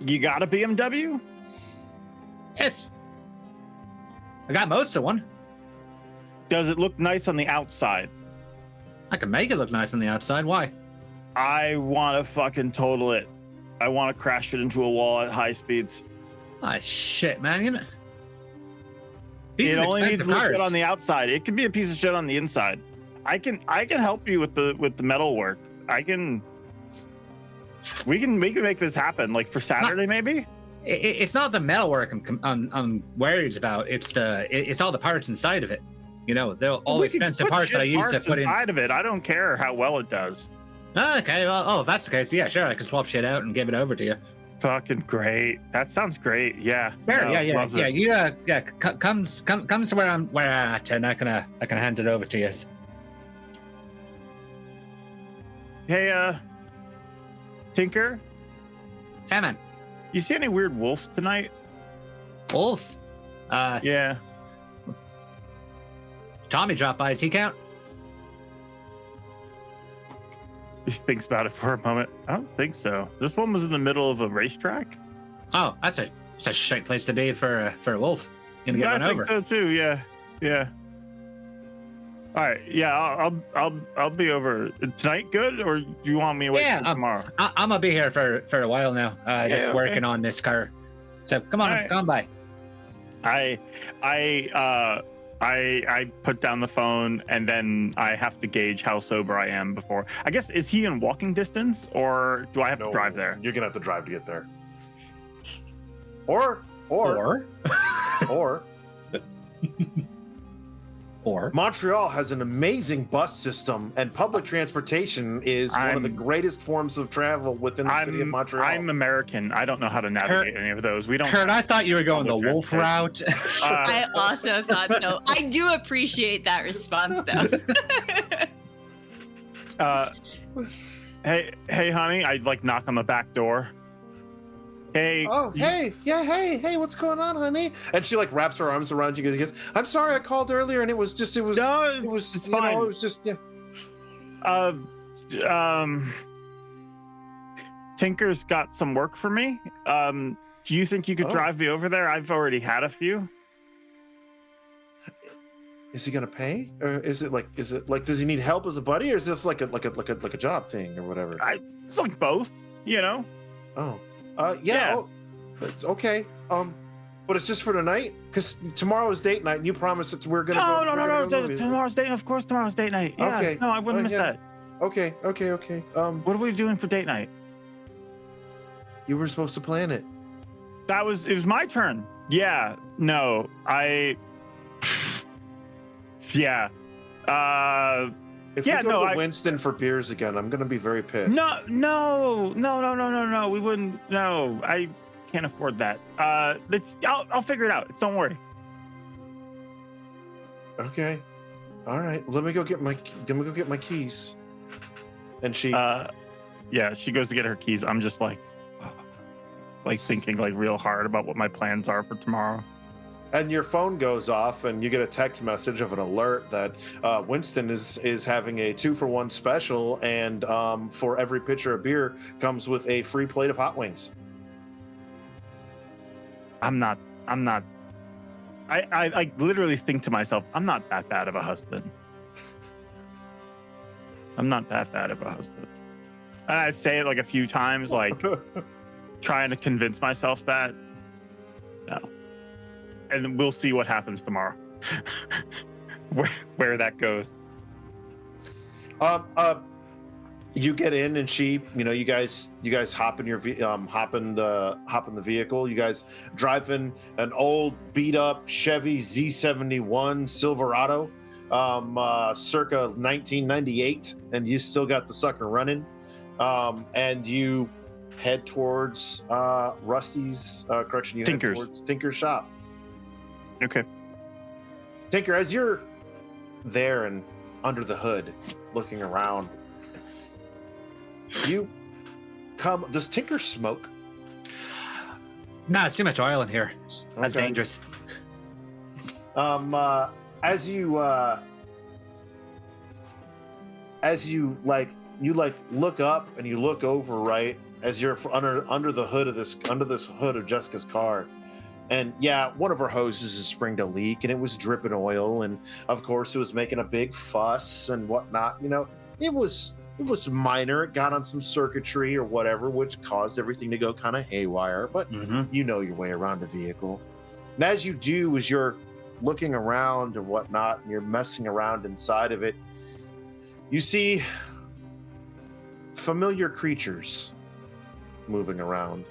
B: You got a BMW?
C: Yes. I got most of one.
B: Does it look nice on the outside?
C: I can make it look nice on the outside. Why?
B: I want to fucking total it. I want to crash it into a wall at high speeds.
C: Ah, shit, man.
B: It only needs to look good on the outside. It can be a piece of shit on the inside. I can help you with the metal work. We can make this happen. Like for Saturday, maybe.
C: It's not the metal work I'm worried about. It's all the parts inside of it. You know, they're all expensive parts that I use to put
B: inside of it. I don't care how well it does.
C: Okay, well, if that's the case, yeah, sure, I can swap shit out and give it over to you.
B: Fucking great. That sounds great. Yeah.
C: Sure, yeah. Comes to where I'm at, and I can hand it over to you.
B: Hey, Tinker.
C: Hey, man.
B: You see any weird wolves tonight?
C: Wolves?
B: Yeah.
C: Tommy dropped by. Does he count?
B: He thinks about it for a moment. I don't think so. This one was in the middle of a racetrack.
C: Oh, that's a shite place to be for a wolf. Gonna get run over.
B: I think so too. Yeah. All right. Yeah, I'll be over tonight. Good, or do you want me to wait till tomorrow?
C: I'm gonna be here for a while now. Just working on this car. So come on, come on by.
B: I put down the phone and then I have to gauge how sober I am before. I guess, is he in walking distance or do I have to drive there?
A: You're gonna have to drive to get there. Or Montreal has an amazing bus system, and public transportation is one of the greatest forms of travel within the city of Montreal.
B: I'm American. I don't know how to navigate any of those. We don't.
C: Kurt, I thought you were going the wolf route.
D: I also thought so. I do appreciate that response, though.
B: Hey, honey. I like knock on the back door. Hey.
A: Oh, hey, yeah, hey, what's going on, honey? And she like wraps her arms around you and goes, "I'm sorry, I called earlier, and it was
B: No, it's fine.
A: it was just yeah."
B: Tinker's got some work for me. Do you think you could drive me over there? I've already had a few.
A: Is he gonna pay, or is it like does he need help as a buddy, or is this like a job thing or whatever?
B: It's like both, you know.
A: Oh, yeah. Oh, it's okay. But it's just for tonight, because tomorrow is date night, and you promised that we're gonna.
B: No. Tomorrow's date. Of course, tomorrow's date night. Yeah.
A: Okay.
B: No, I wouldn't miss that.
A: Okay.
B: What are we doing for date night?
A: You were supposed to plan it.
B: It was my turn. Yeah. No, yeah.
A: If we go to Winston for beers again, I'm gonna be very pissed.
B: No. We wouldn't. No, I can't afford that. I'll figure it out. Don't worry.
A: Okay. All right. Let me go get my keys. And she.
B: Yeah, she goes to get her keys. I'm just like thinking like real hard about what my plans are for tomorrow.
A: And your phone goes off, and you get a text message of an alert that Winston is having a 2-for-1 special, and for every pitcher of beer comes with a free plate of hot wings.
B: I'm not. I literally think to myself, I'm not that bad of a husband. I'm not that bad of a husband. And I say it like a few times, like trying to convince myself that. No. And we'll see what happens tomorrow. where that goes.
A: You get in, and she, you guys hop in your hop in the vehicle. You guys drive in an old beat up Chevy Z71 Silverado, circa 1998, and you still got the sucker running. And you head towards Rusty's correction. You
B: Tinker's.
A: head towards Tinker's shop.
B: Okay.
A: Tinker, as you're there and under the hood, looking around, does Tinker smoke?
C: No, it's too much oil in here. That's
A: Okay.
C: dangerous.
A: As you look up and you look over, right, as you're under the hood of this hood of Jessica's car. And yeah, one of her hoses has springed a leak, and it was dripping oil, and of course it was making a big fuss and whatnot. It was minor. It got on some circuitry or whatever, which caused everything to go kind of haywire. But you know your way around a vehicle. And as you do, as you're looking around and whatnot, and you're messing around inside of it, you see familiar creatures moving around.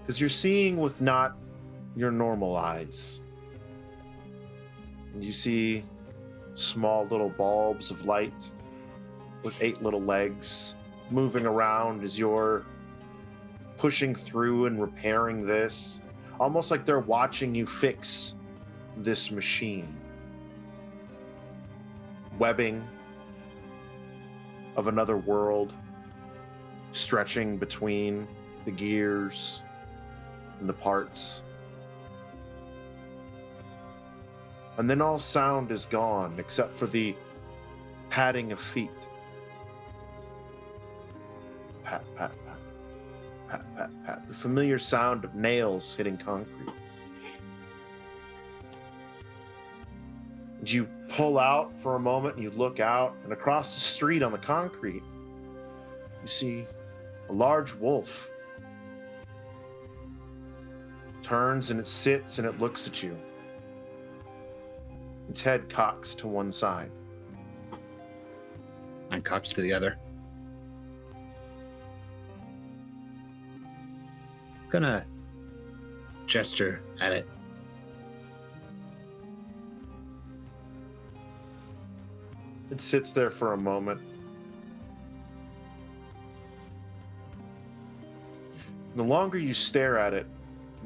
A: Because you're seeing with not your normal eyes. And you see small little bulbs of light with 8 little legs moving around as you're pushing through and repairing this. Almost like they're watching you fix this machine. Webbing of another world stretching between the gears and the parts. And then all sound is gone except for the padding of feet. Pat, pat, pat. Pat, pat, pat. The familiar sound of nails hitting concrete. And you pull out for a moment, and you look out, and across the street on the concrete, you see a large wolf. Turns and it sits and it looks at you. Its head cocks to one side.
C: And cocks to the other. Gonna gesture at it.
A: It sits there for a moment. The longer you stare at it,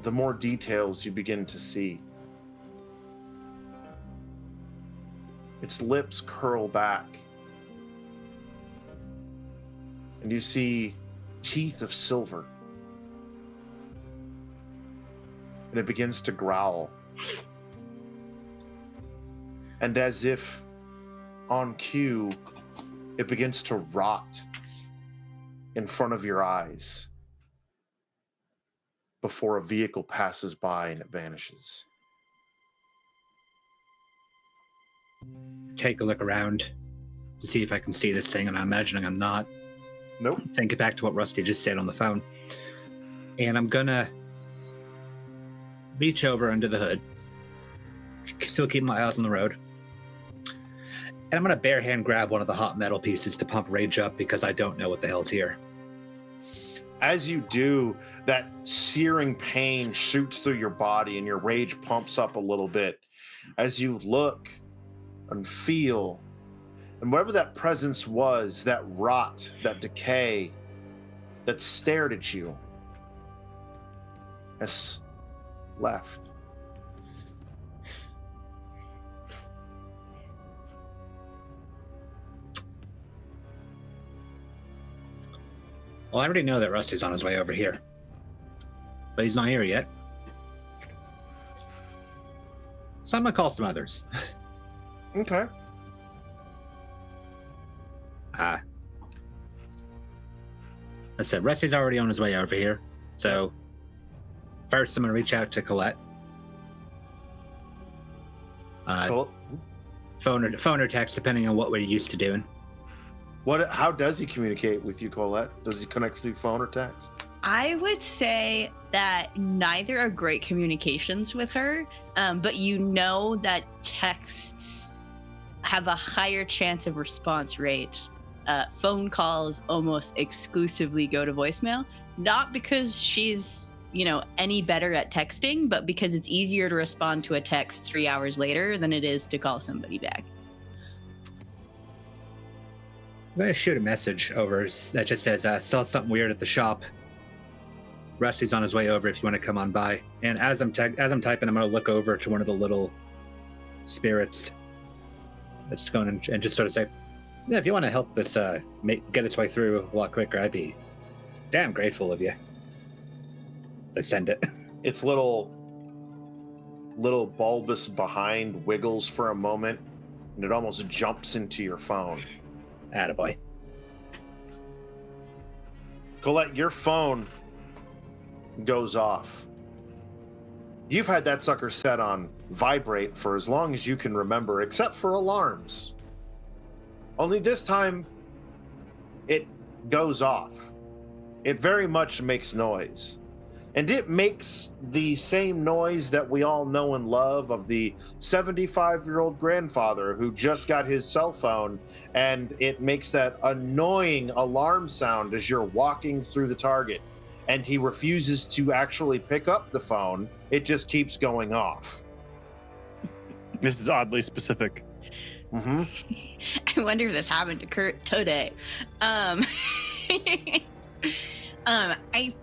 A: the more details you begin to see. Its lips curl back. and you see teeth of silver. And it begins to growl. And as if on cue, it begins to rot in front of your eyes before a vehicle passes by and it vanishes.
C: Take a look around to see if I can see this thing, and I'm imagining I'm not.
A: Nope.
C: Think back to what Rusty just said on the phone. And I'm gonna reach over under the hood, still keep my eyes on the road. And I'm gonna bare hand grab one of the hot metal pieces to pump rage up because I don't know what the hell's here.
A: As you do, that searing pain shoots through your body and your rage pumps up a little bit. As you look and feel, and whatever that presence was, that rot, that decay, that stared at you, has left.
C: Well, I already know that Rusty's on his way over here, but he's not here yet. So I'm gonna call some others.
A: Okay.
C: I said Rusty's already on his way over here, so first I'm gonna reach out to Colette.
A: Cool.
C: Phone or text, depending on what we're used to doing.
A: How does he communicate with you, Colette? Does he connect through phone or text?
D: I would say that neither are great communications with her, but you know that texts have a higher chance of response rate. Phone calls almost exclusively go to voicemail, not because she's, any better at texting, but because it's easier to respond to a text 3 hours later than it is to call somebody back.
C: I'm gonna shoot a message over that just says, saw something weird at the shop. Rusty's on his way over if you want to come on by. And as I'm typing, I'm gonna look over to one of the little spirits that's going and just sort of say, yeah, if you want to help this get its way through a lot quicker, I'd be damn grateful of you. I send it.
A: Its little bulbous behind wiggles for a moment, and it almost jumps into your phone.
C: Attaboy.
A: Colette, your phone goes off. You've had that sucker set on vibrate for as long as you can remember, except for alarms. Only this time, it goes off. It very much makes noise. And it makes the same noise that we all know and love of the 75-year-old grandfather who just got his cell phone, and it makes that annoying alarm sound as you're walking through the Target, and he refuses to actually pick up the phone. It just keeps going off.
B: This is oddly specific.
A: Mm-hmm.
D: I wonder if this happened to Kurt today. I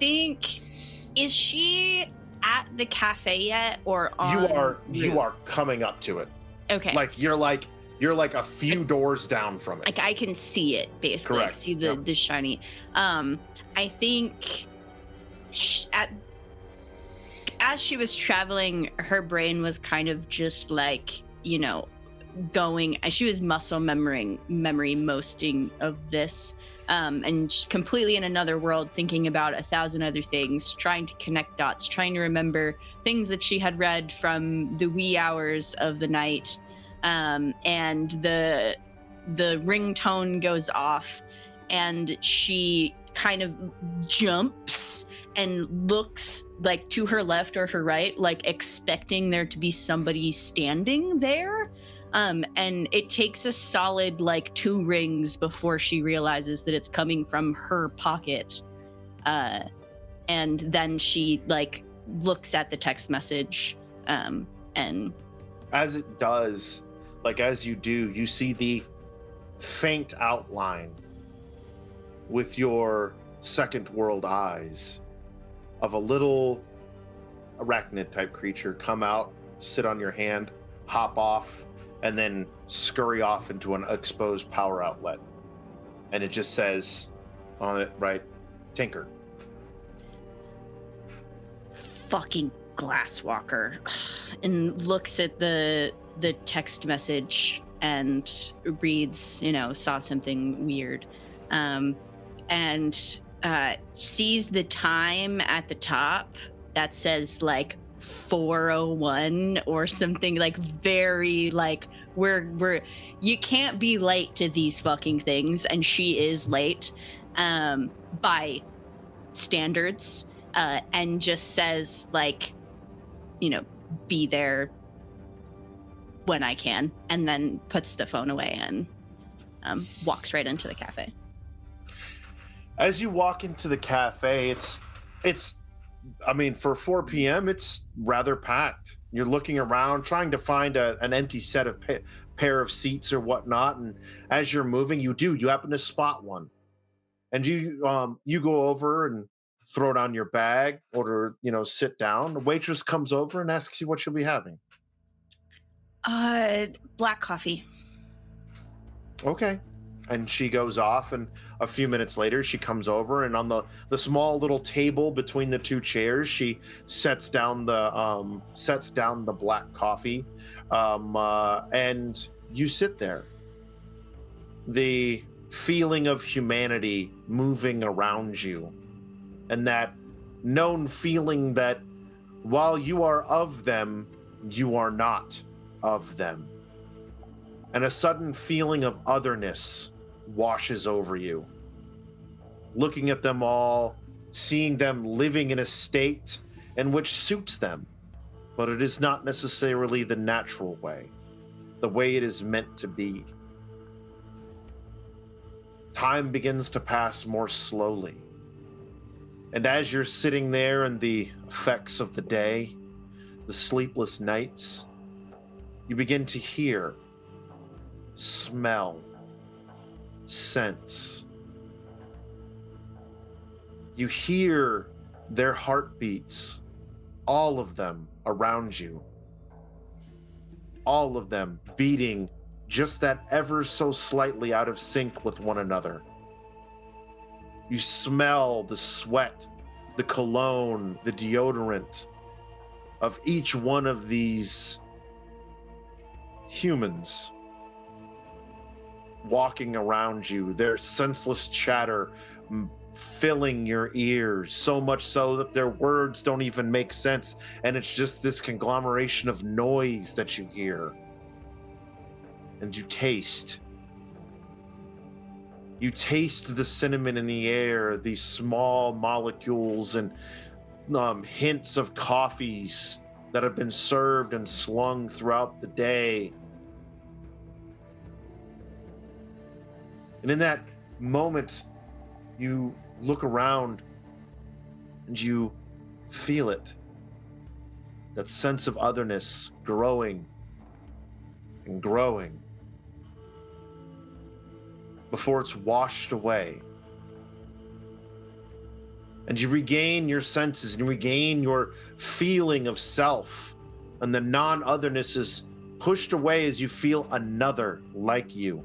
D: think... Is she at the cafe yet, or on?
A: You are coming up to it.
D: Okay.
A: You're like a few doors down from it.
D: Like I can see it basically.
A: Correct.
D: I see the shiny. I think as she was traveling, her brain was kind of just like going. She was muscle memory mosting of this. And completely in another world, thinking about 1,000 other things, trying to connect dots, trying to remember things that she had read from the wee hours of the night. And the ringtone goes off, and she kind of jumps and looks like to her left or her right, like expecting there to be somebody standing there. And it takes a solid 2 rings before she realizes that it's coming from her pocket. And then she looks at the text message, and
A: as it does, as you do, you see the faint outline with your second world eyes of a little arachnid type creature come out, sit on your hand, hop off, and then scurry off into an exposed power outlet. And it just says, on it, right? Tinker.
D: Fucking Glasswalker. And looks at the text message and reads, saw something weird. And sees the time at the top that says like 4:01 or something, like very like we're you can't be late to these fucking things, and she is late by standards, and just says like, be there when I can, and then puts the phone away and walks right into the cafe.
A: As you walk into the cafe, it's I mean, for 4 p.m., it's rather packed. You're looking around, trying to find an empty set of pair of seats or whatnot. And as you're moving, you happen to spot one. And you go over and throw down your bag, order, sit down. The waitress comes over and asks you what you'll be having.
D: Black coffee.
A: Okay. And she goes off, and a few minutes later, she comes over, and on the small little table between the two chairs, she sets down the black coffee, and you sit there. The feeling of humanity moving around you, and that known feeling that while you are of them, you are not of them. And a sudden feeling of otherness washes over you. Looking at them all, seeing them living in a state in which suits them, but it is not necessarily the natural way, the way it is meant to be. Time begins to pass more slowly. And as you're sitting there in the effects of the day, the sleepless nights, you begin to hear, smell, sense. You hear their heartbeats, all of them around you, all of them beating just that ever so slightly out of sync with one another. You smell the sweat, the cologne, the deodorant of each one of these humans walking around you, their senseless chatter filling your ears, so much so that their words don't even make sense, and it's just this conglomeration of noise that you hear. And you taste the cinnamon in the air, these small molecules and hints of coffees that have been served and slung throughout the day. And in that moment, you look around and you feel it. That sense of otherness growing and growing before it's washed away. And you regain your senses and you regain your feeling of self, and the non-otherness is pushed away as you feel another like you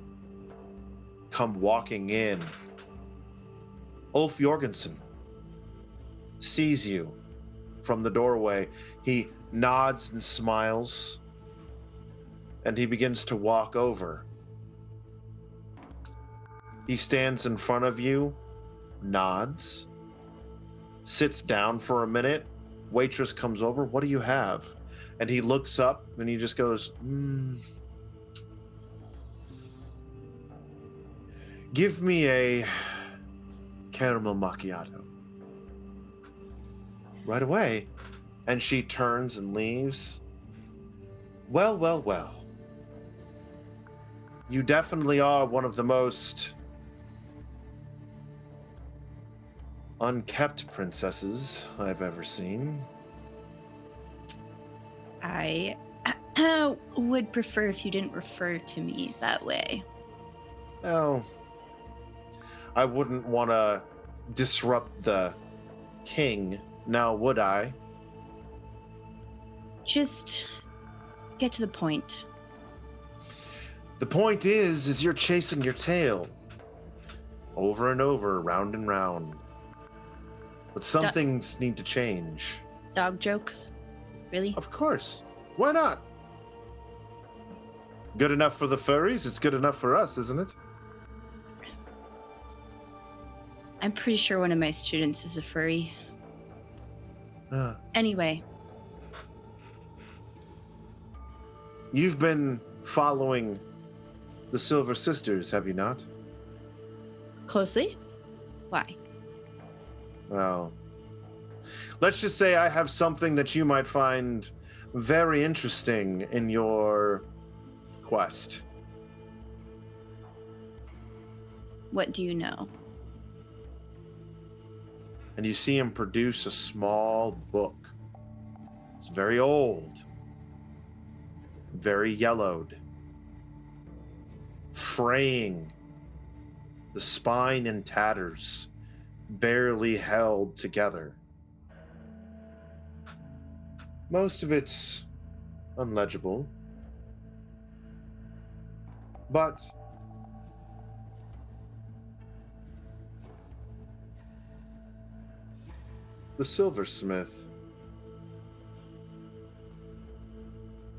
A: come walking in. Ulf Jorgensen sees you from the doorway. He nods and smiles, and he begins to walk over. He stands in front of you, nods, sits down for a minute. Waitress comes over. What do you have? And he looks up and he just goes, Give me a caramel macchiato. Right away. And she turns and leaves. Well, well, well. You definitely are one of the most unkept princesses I've ever seen.
D: I would prefer if you didn't refer to me that way.
A: Oh, I wouldn't want to disrupt the king, now would I?
D: Just get to the point.
A: The point is you're chasing your tail. over and over, round and round. But some things need to change.
D: Dog jokes? Really?
A: Of course. Why not? Good enough for the furries, it's good enough for us, isn't it?
D: I'm pretty sure one of my students is a furry. Anyway.
A: You've been following the Silver Sisters, have you not?
D: Closely? Why?
A: Well, let's just say I have something that you might find very interesting in your quest.
D: What do you know?
A: And you see him produce a small book. It's very old, very yellowed, fraying, the spine in tatters, barely held together. Most of it's unlegible, but the silversmith,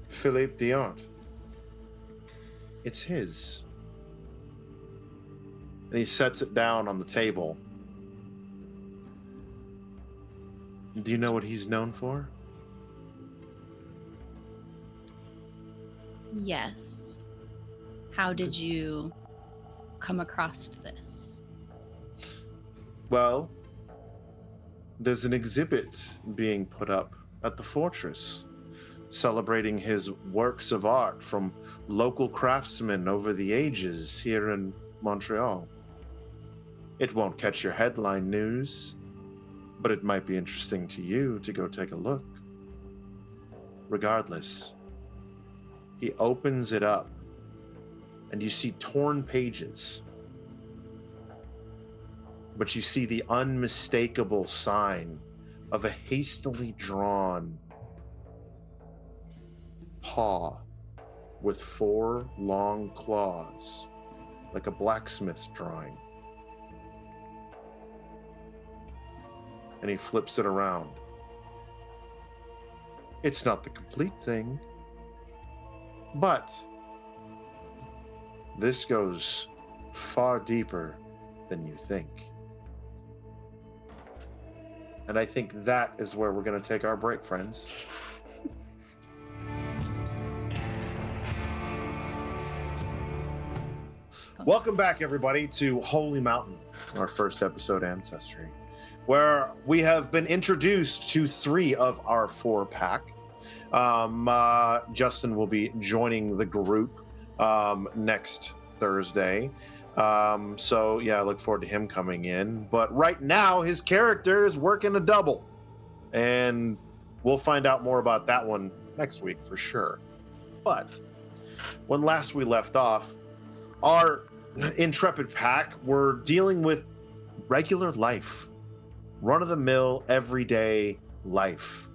A: Philippe Diant, it's his. And he sets it down on the table. Do you know what he's known for?
D: Yes. How did you come across this?
A: Well, there's an exhibit being put up at the fortress, celebrating his works of art from local craftsmen over the ages here in Montreal. It won't catch your headline news, but it might be interesting to you to go take a look. Regardless, he opens it up, and you see torn pages. But you see the unmistakable sign of a hastily drawn paw with 4 long claws, like a blacksmith's drawing. And he flips it around. It's not the complete thing, but this goes far deeper than you think. And I think that is where we're going to take our break, friends. Welcome back, everybody, to Holy Mountain, our first episode, Ancestry, where we have been introduced to 3 of our 4 pack. Justin will be joining the group next Thursday. So yeah, I look forward to him coming in. But right now, his character is working a double. And we'll find out more about that one next week for sure. But when last we left off, our intrepid pack were dealing with regular life. Run-of-the-mill, everyday life.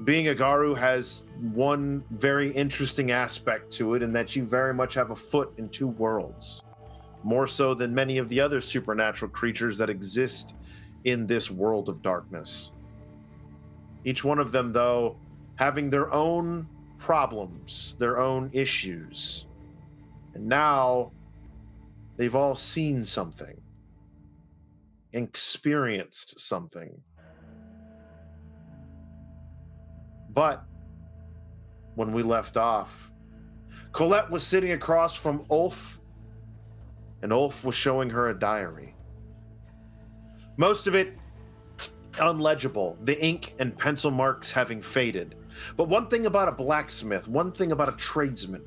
A: Being a Garou has one very interesting aspect to it, in that you very much have a foot in 2 worlds. More so than many of the other supernatural creatures that exist in this world of darkness. Each one of them, though, having their own problems, their own issues. And now, they've all seen something. Experienced something. But when we left off, Colette was sitting across from Ulf, and Ulf was showing her a diary. Most of it unlegible, the ink and pencil marks having faded. But one thing about a blacksmith, one thing about a tradesman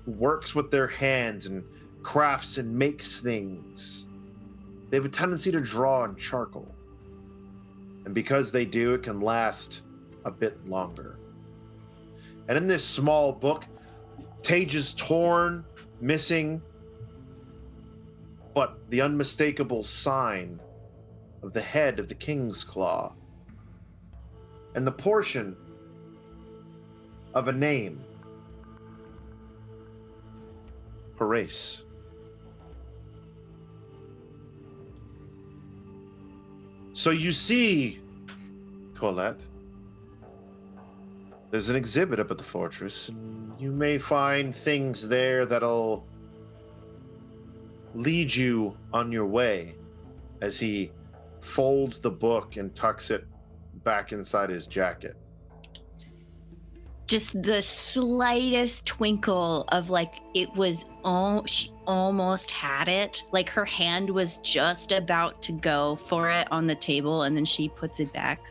A: who works with their hands and crafts and makes things, they have a tendency to draw in charcoal. And because they do, it can last a bit longer. And in this small book, pages torn, missing, but the unmistakable sign of the head of the king's claw, and the portion of a name, Horace. So you see, Colette, there's an exhibit up at the fortress, and you may find things there that'll lead you on your way, as he folds the book and tucks it back inside his jacket.
D: Just the slightest twinkle of like it was she almost had it. Like her hand was just about to go for it on the table, and then she puts it back.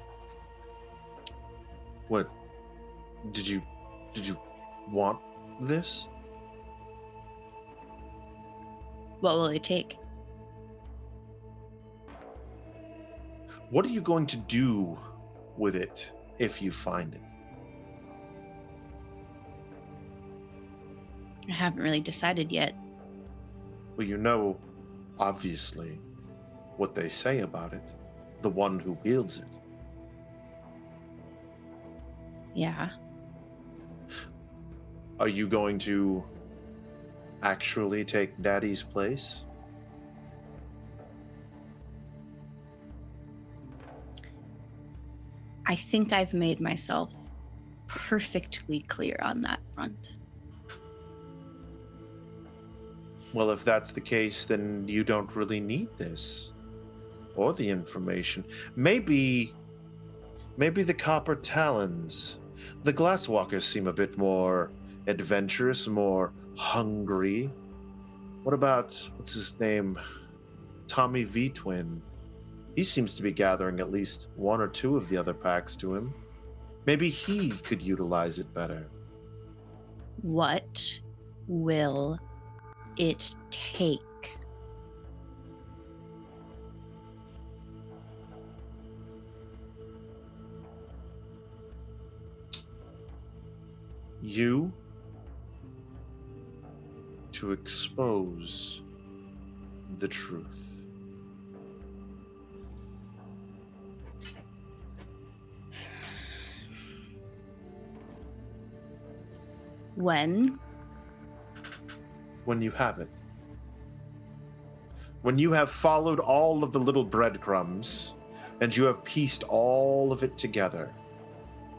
A: What? Did you want this?
D: What will it take?
A: What are you going to do with it if you find it?
D: I haven't really decided yet.
A: Well, you know, obviously, what they say about it. The one who wields it.
D: Yeah.
A: Are you going to actually take Daddy's place?
D: I think I've made myself perfectly clear on that front.
A: Well, if that's the case, then you don't really need this. Or the information. Maybe the Copper Talons. The Glasswalkers seem a bit more adventurous, more hungry. What about, what's his name? Tommy V-Twin. He seems to be gathering at least one or two of the other packs to him. Maybe he could utilize it better.
D: What will it take?
A: You to expose the truth.
D: When?
A: When you have it. When you have followed all of the little breadcrumbs and you have pieced all of it together.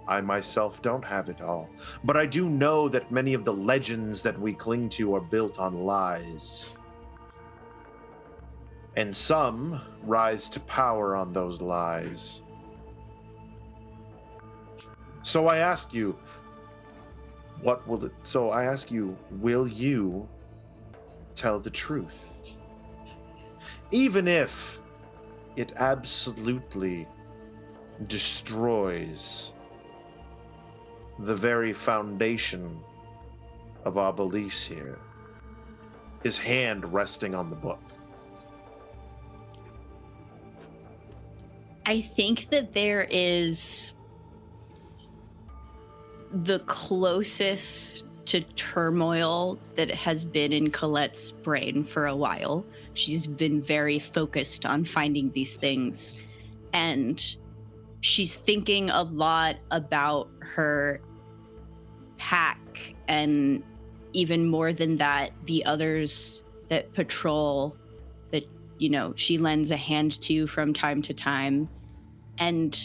A: I myself don't have it all, but I do know that many of the legends that we cling to are built on lies. And some rise to power on those lies. So I ask you, will you tell the truth? Even if it absolutely destroys the very foundation of our beliefs here. His hand resting on the book.
D: I think that there is the closest to turmoil that has been in Colette's brain for a while. She's been very focused on finding these things, and she's thinking a lot about her pack, and even more than that, the others that patrol that, you know, she lends a hand to from time to time. And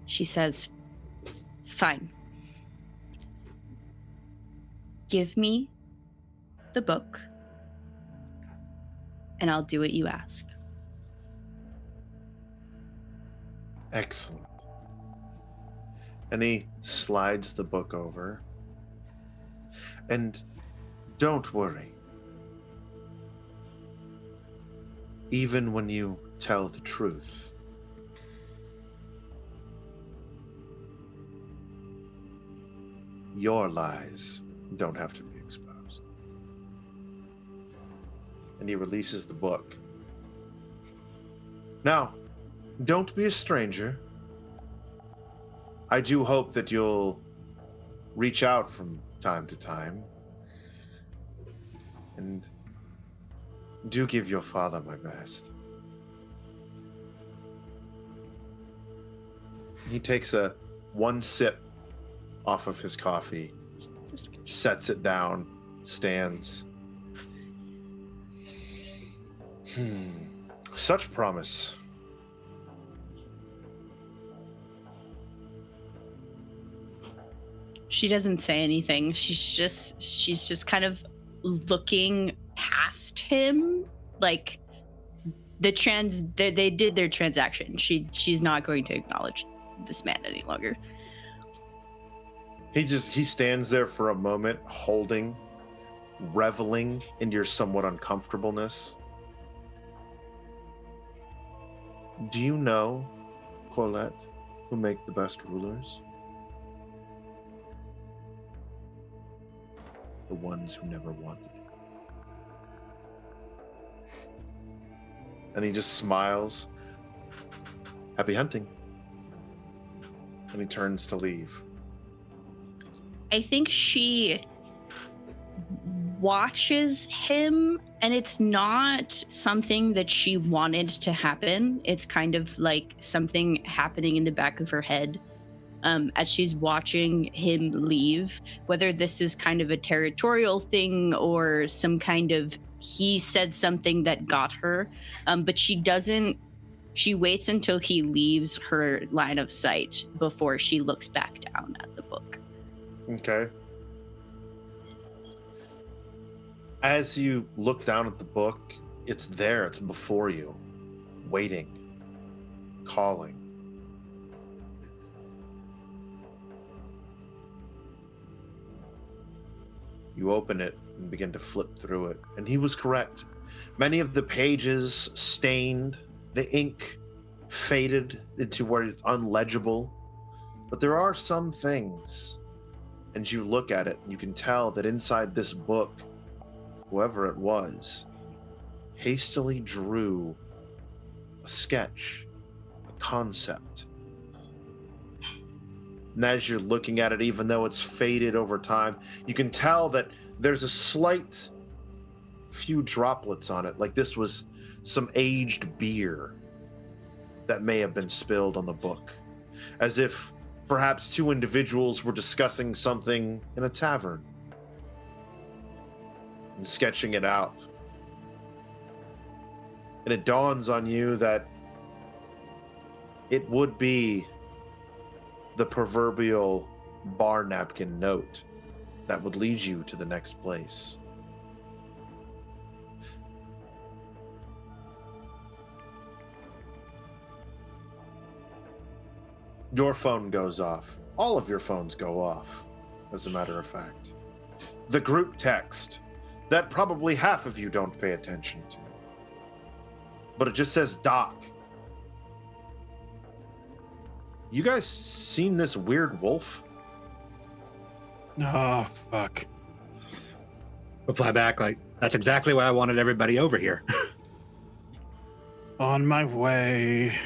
D: she says, fine. Give me the book, and I'll do what you ask.
A: Excellent. And he slides the book over. And don't worry. Even when you tell the truth, your lies don't have to be exposed. And he releases the book. Now, don't be a stranger. I do hope that you'll reach out from time to time. And do give your father my best. He takes one sip off of his coffee, sets it down, stands. Such promise.
D: She doesn't say anything. She's just kind of looking past him, like they did their transaction. She's not going to acknowledge this man any longer.
A: He stands there for a moment, holding, reveling in your somewhat uncomfortableness. Do you know, Colette, who make the best rulers? The ones who never wanted. And he just smiles. Happy hunting. And he turns to leave.
D: I think she watches him, and it's not something that she wanted to happen. It's kind of like something happening in the back of her head as she's watching him leave, whether this is kind of a territorial thing or some kind of he said something that got her. But she waits until he leaves her line of sight before she looks back down at the book.
A: Okay. As you look down at the book, it's there, it's before you, waiting, calling. You open it and begin to flip through it, and he was correct. Many of the pages stained, the ink faded into where it's unlegible, but there are some things, and you look at it and you can tell that inside this book, whoever it was, hastily drew a sketch, a concept. And as you're looking at it, even though it's faded over time, you can tell that there's a slight few droplets on it, like this was some aged beer that may have been spilled on the book, as if perhaps two individuals were discussing something in a tavern and sketching it out. And it dawns on you that it would be the proverbial bar napkin note that would lead you to the next place. Your phone goes off. All of your phones go off, as a matter of fact. The group text that probably half of you don't pay attention to. But it just says Doc. You guys seen this weird wolf?
B: Oh, fuck.
C: Reply back like, that's exactly why I wanted everybody over here.
B: On my way.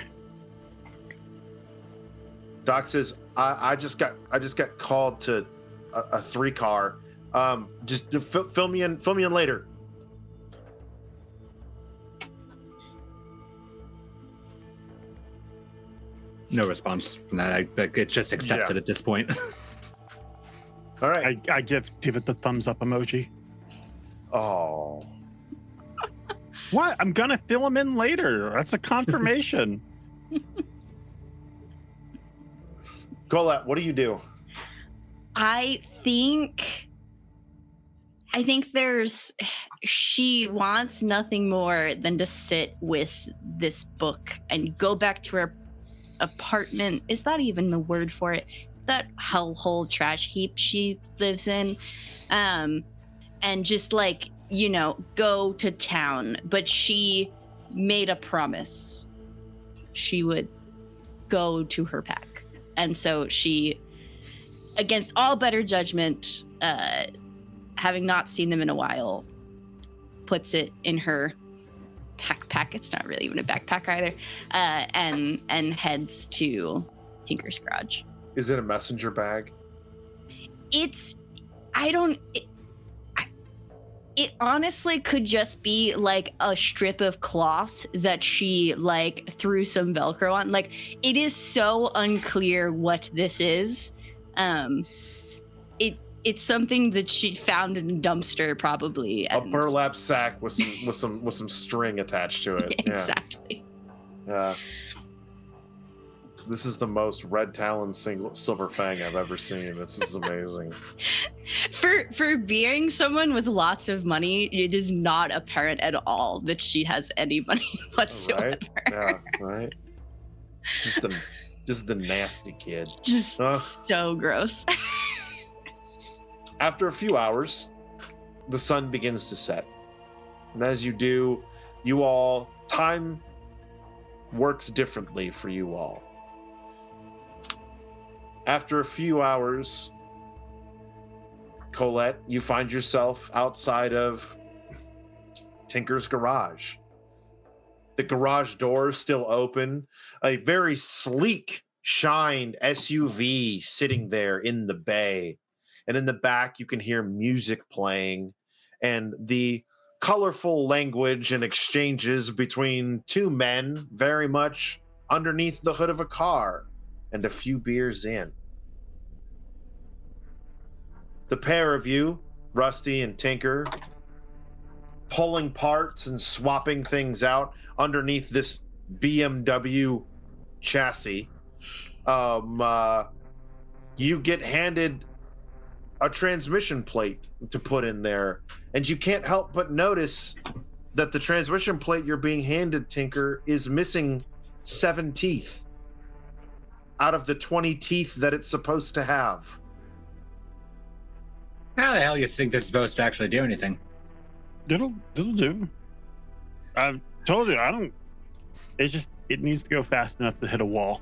A: Doc says, I just got called to a 3-car. Just fill me in later.
C: No response from that. It's just accepted at this point.
A: All right.
B: I give it the thumbs up emoji.
A: Oh.
B: What? I'm gonna fill him in later. That's a confirmation.
A: Colette, what do you do?
D: I think she wants nothing more than to sit with this book and go back to her apartment. Is that even the word for it? That hellhole trash heap she lives in. And just go to town. But she made a promise. She would go to her pack. And so she, against all better judgment, having not seen them in a while, puts it in her backpack. It's not really even a backpack either. And heads to Tinker's garage.
A: Is it a messenger bag?
D: It honestly could just be like a strip of cloth that she threw some Velcro on. Like, it is so unclear what this is. It It's something that she found in a dumpster, probably.
A: A burlap sack with some string attached to it.
D: Exactly.
A: Yeah. This is the most red talon silver fang I've ever seen. This is amazing.
D: For being someone with lots of money, it is not apparent at all that she has any money whatsoever.
A: Right? Yeah, right. Just the nasty kid.
D: Just so gross.
A: After a few hours, the sun begins to set. And as you do, time works differently for you all. After a few hours, Colette, you find yourself outside of Tinker's garage. The garage door is still open. A very sleek, shined SUV sitting there in the bay. And in the back, you can hear music playing and the colorful language and exchanges between two men very much underneath the hood of a car and a few beers in. The pair of you, Rusty and Tinker, pulling parts and swapping things out underneath this BMW chassis. You get handed a transmission plate to put in there, and you can't help but notice that the transmission plate you're being handed, Tinker, is missing 7 teeth out of the 20 teeth that it's supposed to have.
C: How the hell you think this is supposed to actually do anything?
B: It'll do. I've told you, it needs to go fast enough to hit a wall.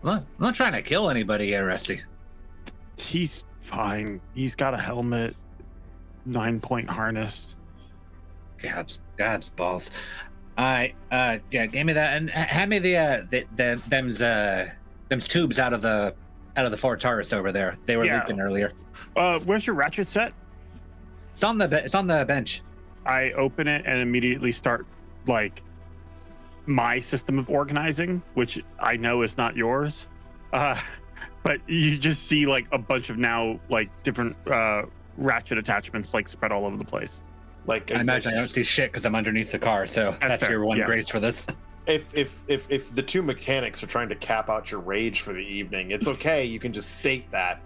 C: I'm not trying to kill anybody here, Rusty.
B: He's fine. He's got a helmet, 9-point harness.
C: God's balls. Yeah, give me that and hand me them's tubes out of the Ford Taurus over there. They were leaking earlier.
B: Where's your ratchet set?
C: It's on the bench.
B: I open it and immediately start like my system of organizing, which I know is not yours. But you just see like a bunch of now like different ratchet attachments like spread all over the place.
A: Like
C: I imagine I don't see shit because I'm underneath the car, so that's
B: fair.
C: your one grace for this.
A: If the two mechanics are trying to cap out your rage for the evening, it's okay. You can just state that.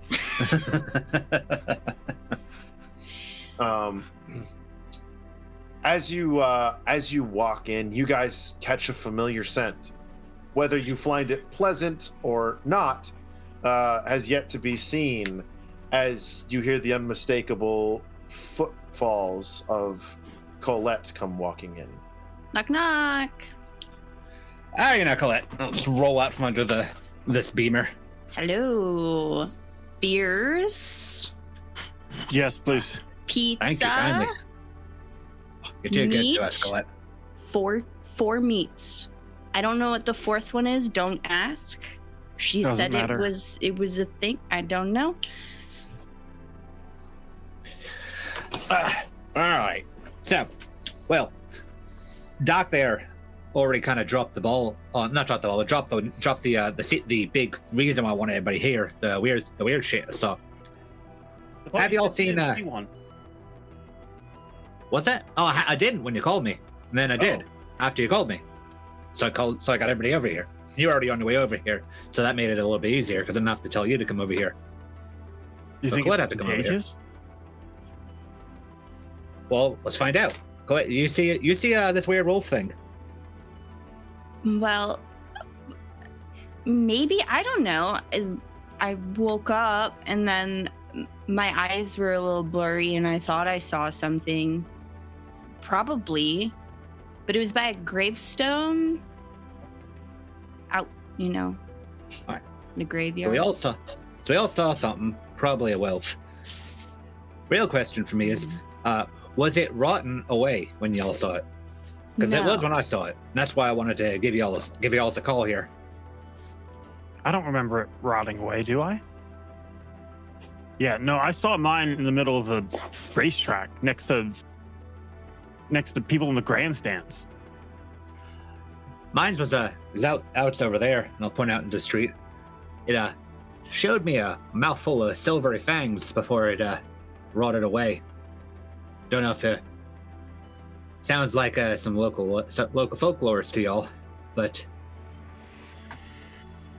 A: As you walk in, you guys catch a familiar scent. Whether you find it pleasant or not has yet to be seen, as you hear the unmistakable footfalls of Colette come walking in.
D: Knock, knock.
C: You know, Colette. I'll just roll out from under this beamer.
D: Hello. Beers?
B: Yes, please.
D: Pizza?
C: Thank you kindly. You're too good to us, Colette.
D: Four meats. I don't know what the fourth one is. Don't ask. She
B: Doesn't
D: said
B: matter.
D: it was a thing. I don't know.
C: All right. So, well, Doc there already kind of dropped the ball. Not dropped the ball, but dropped the big reason why I wanted everybody here. The weird shit. So, have you all seen
B: one?
C: What's that? Oh, I didn't when you called me, and then I did after you called me. So I got everybody over here. You were already on the way over here, so that made it a little bit easier because I didn't have to tell you to come over here.
B: You
C: So
B: think
C: Colette
B: it's
C: had to come over here.
B: contagious?
C: Well, let's find out. Colette, you see this weird wolf thing?
D: Well, maybe, I don't know. I woke up and then my eyes were a little blurry and I thought I saw something. Probably. But it was by a gravestone. Out,
C: Alright.
D: the
C: So
D: graveyard.
C: we all saw something, probably a wolf. Real question for me is, was it rotten away when y'all saw it? Because it
D: No.
C: was when I saw it. And that's why I wanted to give y'all a call here.
B: I don't remember it rotting away, do I? Yeah, no, I saw mine in the middle of a racetrack next to people in the grandstands.
C: Mine's was out over there, and I'll point out into the street. It showed me a mouthful of silvery fangs before it rotted away. Don't know if it sounds like some local folklore to y'all, but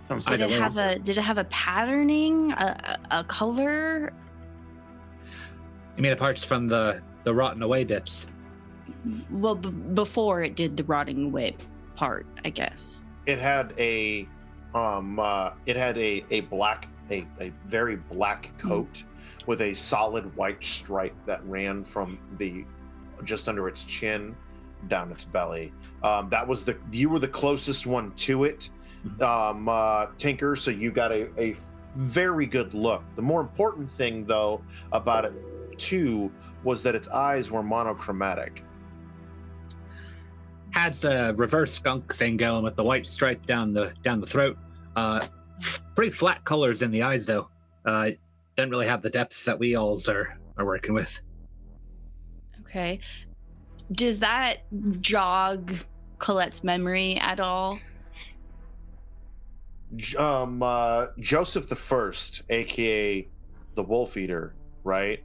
B: Sounds
D: Did it have a patterning, a color?
C: You mean apart from the rotten away bits?
D: Well, before it did the rotting away part, I guess.
A: It had a black, a very black coat with a solid white stripe that ran from just under its chin down its belly. You were the closest one to it, Tinker, so you got a very good look. The more important thing, though, about it too was that its eyes were monochromatic.
C: Had the reverse skunk thing going with the white stripe down the throat. Pretty flat colors in the eyes, though. Didn't really have the depth that we alls are working with.
D: Okay. Does that jog Colette's memory at all?
A: Joseph the First, aka the Wolf Eater, right,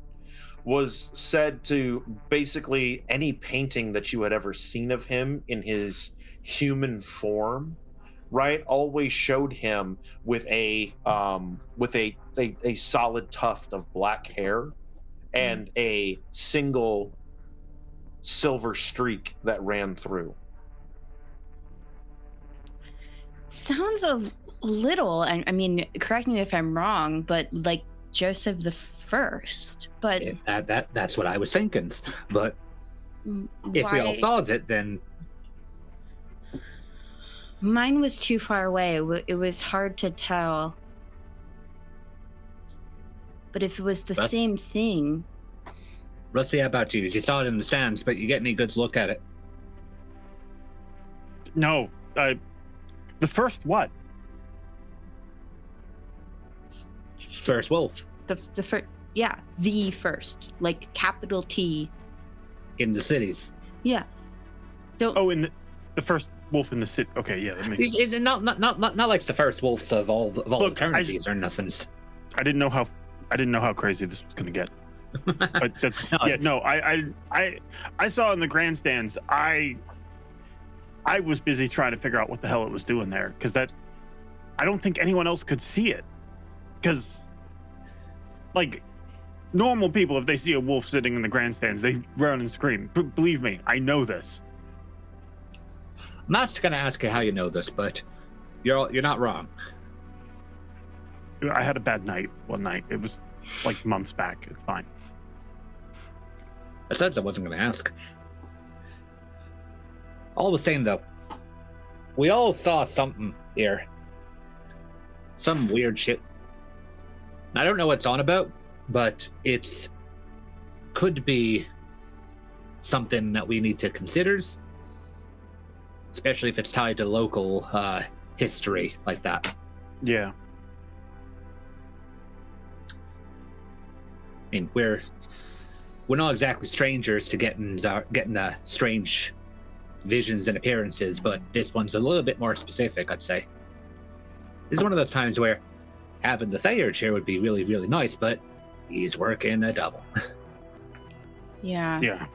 A: was said to basically any painting that you had ever seen of him in his human form, right, always showed him with a solid tuft of black hair and a single silver streak that ran through.
D: Sounds a little, I mean, correct me if I'm wrong, but like Joseph the First. But
C: that's what I was thinking. But if we all saw it, then
D: mine was too far away. It was hard to tell. But if it was the same thing.
C: Rusty, how about you? You saw it in the stands, but you get any good look at it?
B: No. The first what?
C: First wolf.
D: The first, yeah, the first, like capital T.
C: In the cities.
D: Yeah.
B: In the first wolf in the city. Okay, yeah, that makes sense.
C: Not like the first wolves of all eternities or nothings.
B: I didn't know how crazy this was gonna get. But that's I saw in the grandstands. I was busy trying to figure out what the hell it was doing there, because I don't think anyone else could see it. Because, like, normal people, if they see a wolf sitting in the grandstands, they run and scream. Believe me, I know this.
C: I'm not gonna ask you how you know this, but you're not wrong.
B: I had a bad night one night. It was like months back. It's fine.
C: I said I wasn't gonna ask. All the same, though, we all saw something here. Some weird shit. I don't know what it's on about, but it's could be something that we need to consider, especially if it's tied to local history like that.
B: Yeah.
C: I mean, we're not exactly strangers to getting strange visions and appearances, but this one's a little bit more specific, I'd say. This is one of those times where having the Thayer chair would be really, really nice, but he's working a double.
D: Yeah.
B: Yeah.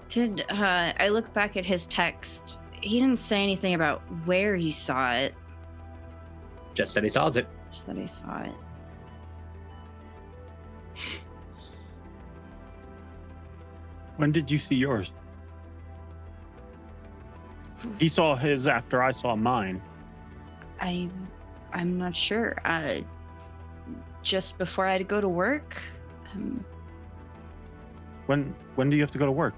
D: Did I look back at his text? He didn't say anything about where he saw it.
C: Just that he saw it.
D: Just that he saw it.
B: When did you see yours? He saw his after I saw mine.
D: I'm not sure. Just before I had to go to work.
B: When do you have to go to work?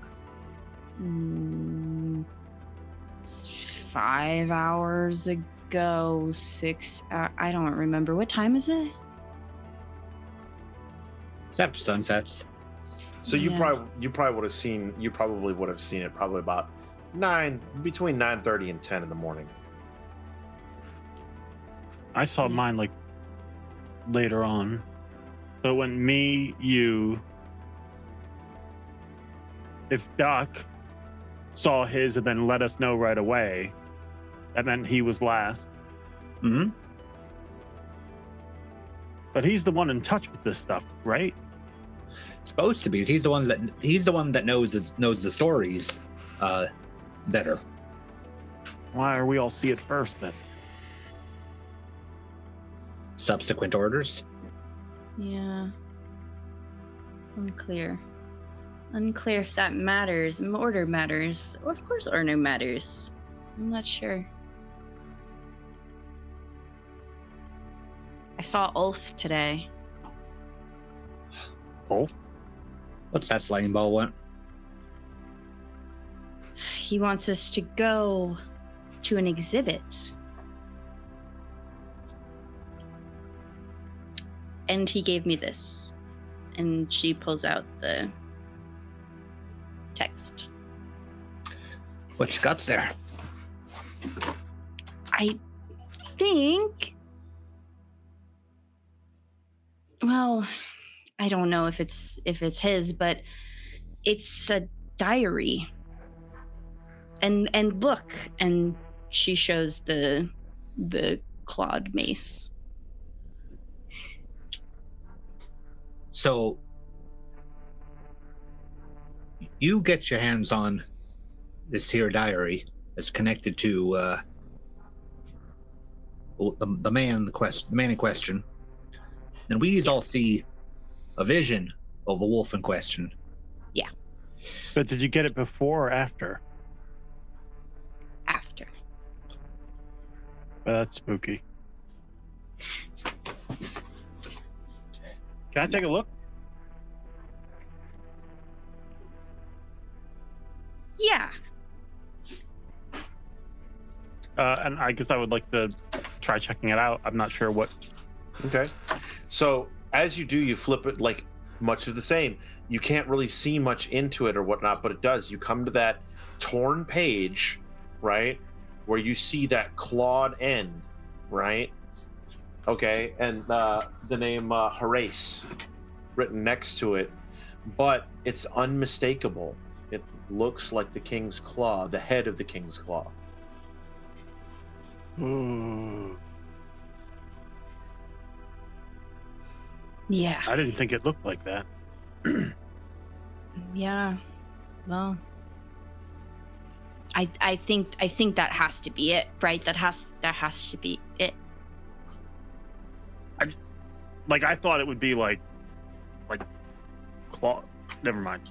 D: 5 hours ago, 6. I don't remember. What time is it?
C: It's after sunsets.
A: So you probably would have seen it probably about between 9:30 and 10 in the morning.
B: I saw mine like later on. So when me, you, if Doc saw his and then let us know right away, that meant he was last.
C: Mm-hmm.
B: But he's the one in touch with this stuff, right?
C: Supposed to be. He's the one that knows the stories better.
B: Why are we all see it first then?
C: Subsequent orders.
D: Yeah. Unclear if that matters. Order matters. Of course order matters. I'm not sure. I saw Ulf today.
B: Ulf?
C: What's that sliding ball want?
D: He wants us to go to an exhibit. And he gave me this. And she pulls out the text.
C: What you got there?
D: I think... Well, I don't know if it's his, but it's a diary. And look, and she shows the clawed mace.
C: So you get your hands on this here diary that's connected to the man in question. And we all see a vision of the wolf in question.
D: Yeah.
B: But did you get it before or after?
D: After.
B: That's spooky. Can I take a look?
D: Yeah.
B: And I guess I would like to try checking it out. I'm not sure what.
A: Okay. So as you do, you flip it like much of the same. You can't really see much into it or whatnot, but it does. You come to that torn page, right, where you see that clawed end, right? Okay, and the name Horace written next to it, but it's unmistakable. It looks like the king's claw, the head of the king's claw.
D: Yeah.
B: I didn't think it looked like that.
D: Yeah. Well, I think that has to be it, right? That has to be it.
B: I thought it would be like claw. Never mind.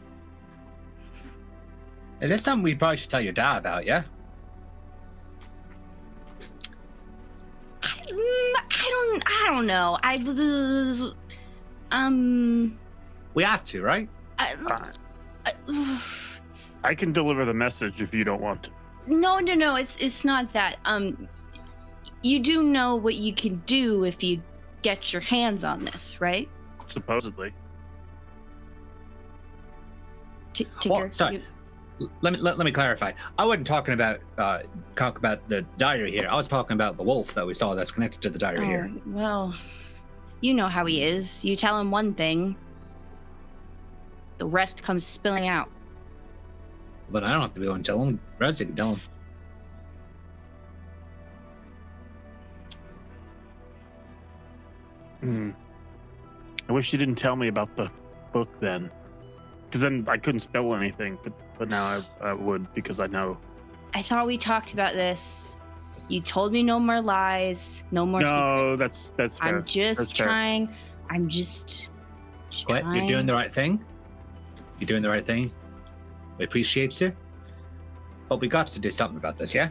C: And that's something we probably should tell your dad about, yeah?
D: I don't know.
C: We have to, right?
B: I can deliver the message if you don't want to.
D: No. It's not that. You do know what you can do if you get your hands on this, right?
B: Supposedly.
C: Sorry. Let me clarify. I wasn't talking about the diary here. I was talking about the wolf that we saw that's connected to the diary here.
D: Well, you know how he is. You tell him one thing, the rest comes spilling out.
C: But I don't have to be able to tell him. Rez, you can tell him.
B: I wish you didn't tell me about the book then. Because then I couldn't spell anything, but now I would, because I know.
D: I thought we talked about this. You told me no more lies, no more secrets.
B: That's fair.
D: I'm just
B: That's
D: trying. Fair. I'm just
C: What?
D: trying.
C: You're doing the right thing? You're doing the right thing? We appreciate you. But we got to do something about this, yeah?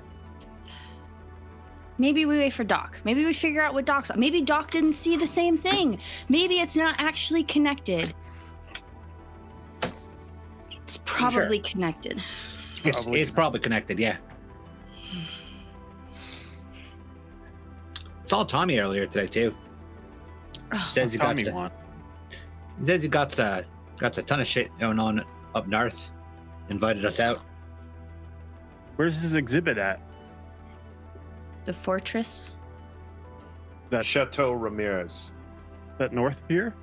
D: Maybe we wait for Doc. Maybe we figure out what Doc's. Maybe Doc didn't see the same thing. Maybe it's not actually connected. It's probably connected.
C: It's probably connected, yeah. Saw Tommy earlier today too. Says he got a ton of shit going on up north. Invited us out.
B: Where's this exhibit at?
D: The fortress?
B: That
A: Chateau Ramirez.
B: That north here?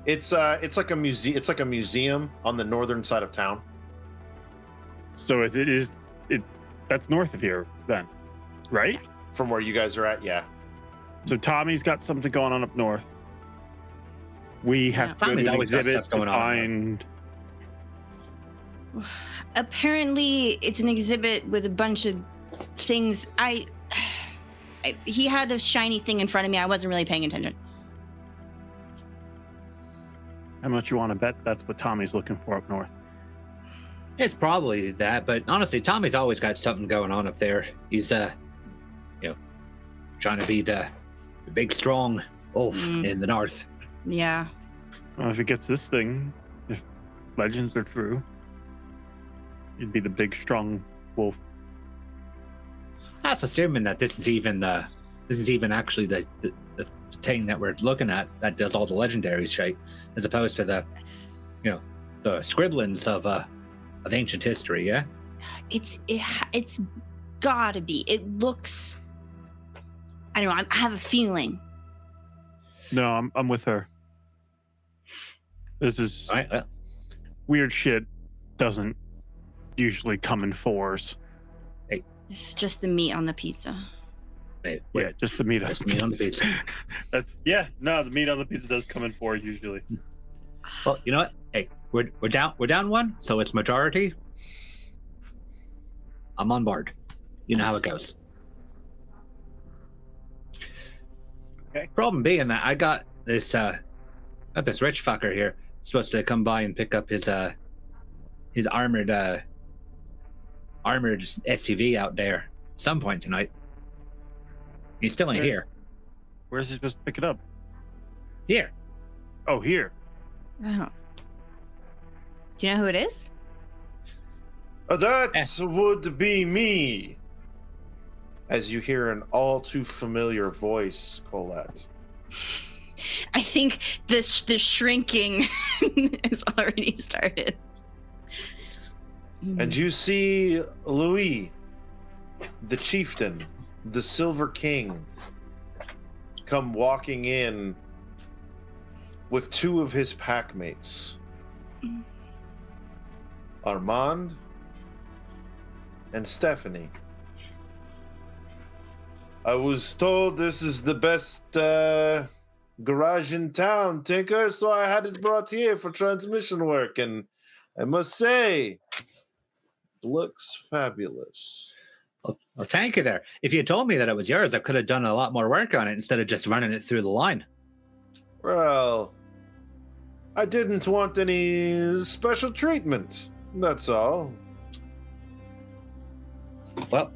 A: It's like a museum. It's like a museum on the northern side of town.
B: So that's north of here then, right?
A: From where you guys are at, yeah.
B: So Tommy's got something going on up north. We have to go
C: Tommy's
B: to an
C: always got
B: exhibit
C: stuff
B: to
C: going on.
B: find.
D: Apparently, it's an exhibit with a bunch of things. He had a shiny thing in front of me. I wasn't really paying attention.
B: How much you want to bet that's what Tommy's looking for up north?
C: It's probably that, but honestly, Tommy's always got something going on up there. He's trying to be the big strong wolf in the north.
D: Yeah.
B: Well, if he gets this thing, if legends are true, he'd be the big strong wolf.
C: That's assuming that this is even actually the thing that we're looking at that does all the legendary shit, as opposed to the scribblings of ancient history. Yeah,
D: It's gotta be. It looks. I don't know. I have a feeling.
B: No, I'm with her. This is
C: all right. Well,
B: weird shit. Doesn't usually come in fours.
D: Just the meat on the pizza.
C: hey,
B: Yeah, just the meat.
C: Just meat on the pizza.
B: The meat on the pizza does come in fours usually.
C: Well, you know what? Hey, we're down one, so it's majority. I'm on board. You know how it goes.
B: Okay.
C: Problem being that I got this rich fucker here supposed to come by and pick up his armored SUV out there some point tonight. He still ain't here.
B: Where's he supposed to pick it up?
C: Here.
B: Oh, here.
D: Oh. Do you know who it is?
A: That would be me. As you hear an all too familiar voice, Colette.
D: I think the shrinking has already started.
A: And you see Louis, the chieftain, the Silver King, come walking in with two of his packmates, Armand and Stephanie. I was told this is the best garage in town, Tinker, so I had it brought here for transmission work, and I must say, it looks fabulous.
C: Well, thank you there. If you told me that it was yours, I could have done a lot more work on it instead of just running it through the line.
A: Well, I didn't want any special treatment, that's all.
C: Well,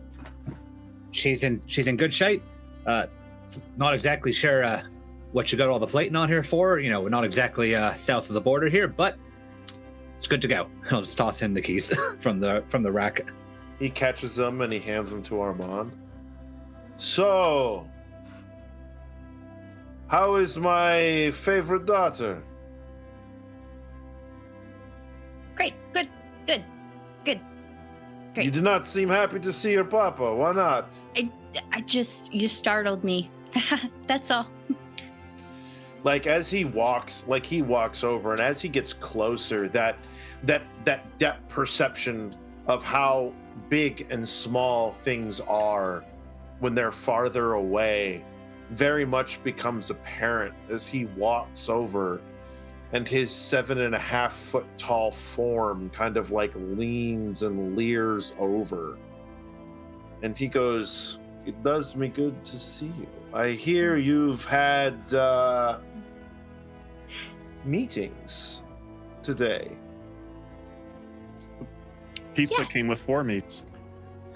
C: she's in good shape. Not exactly sure what you got all the plating on here for. You know, we're not exactly south of the border here, but it's good to go. I'll just toss him the keys from the rack.
A: He catches them and he hands them to Armand. So, how is my favorite daughter?
D: Great. Good. Great.
A: You do not seem happy to see your papa. Why not?
D: You startled me. That's all.
A: Like as he walks over, and as he gets closer, that depth perception of how big and small things are when they're farther away very much becomes apparent as he walks over, and his 7.5 foot tall form kind of like leans and leers over, and he goes, "It does me good to see you. I hear you've had meetings today."
B: Pizza came with 4 meats.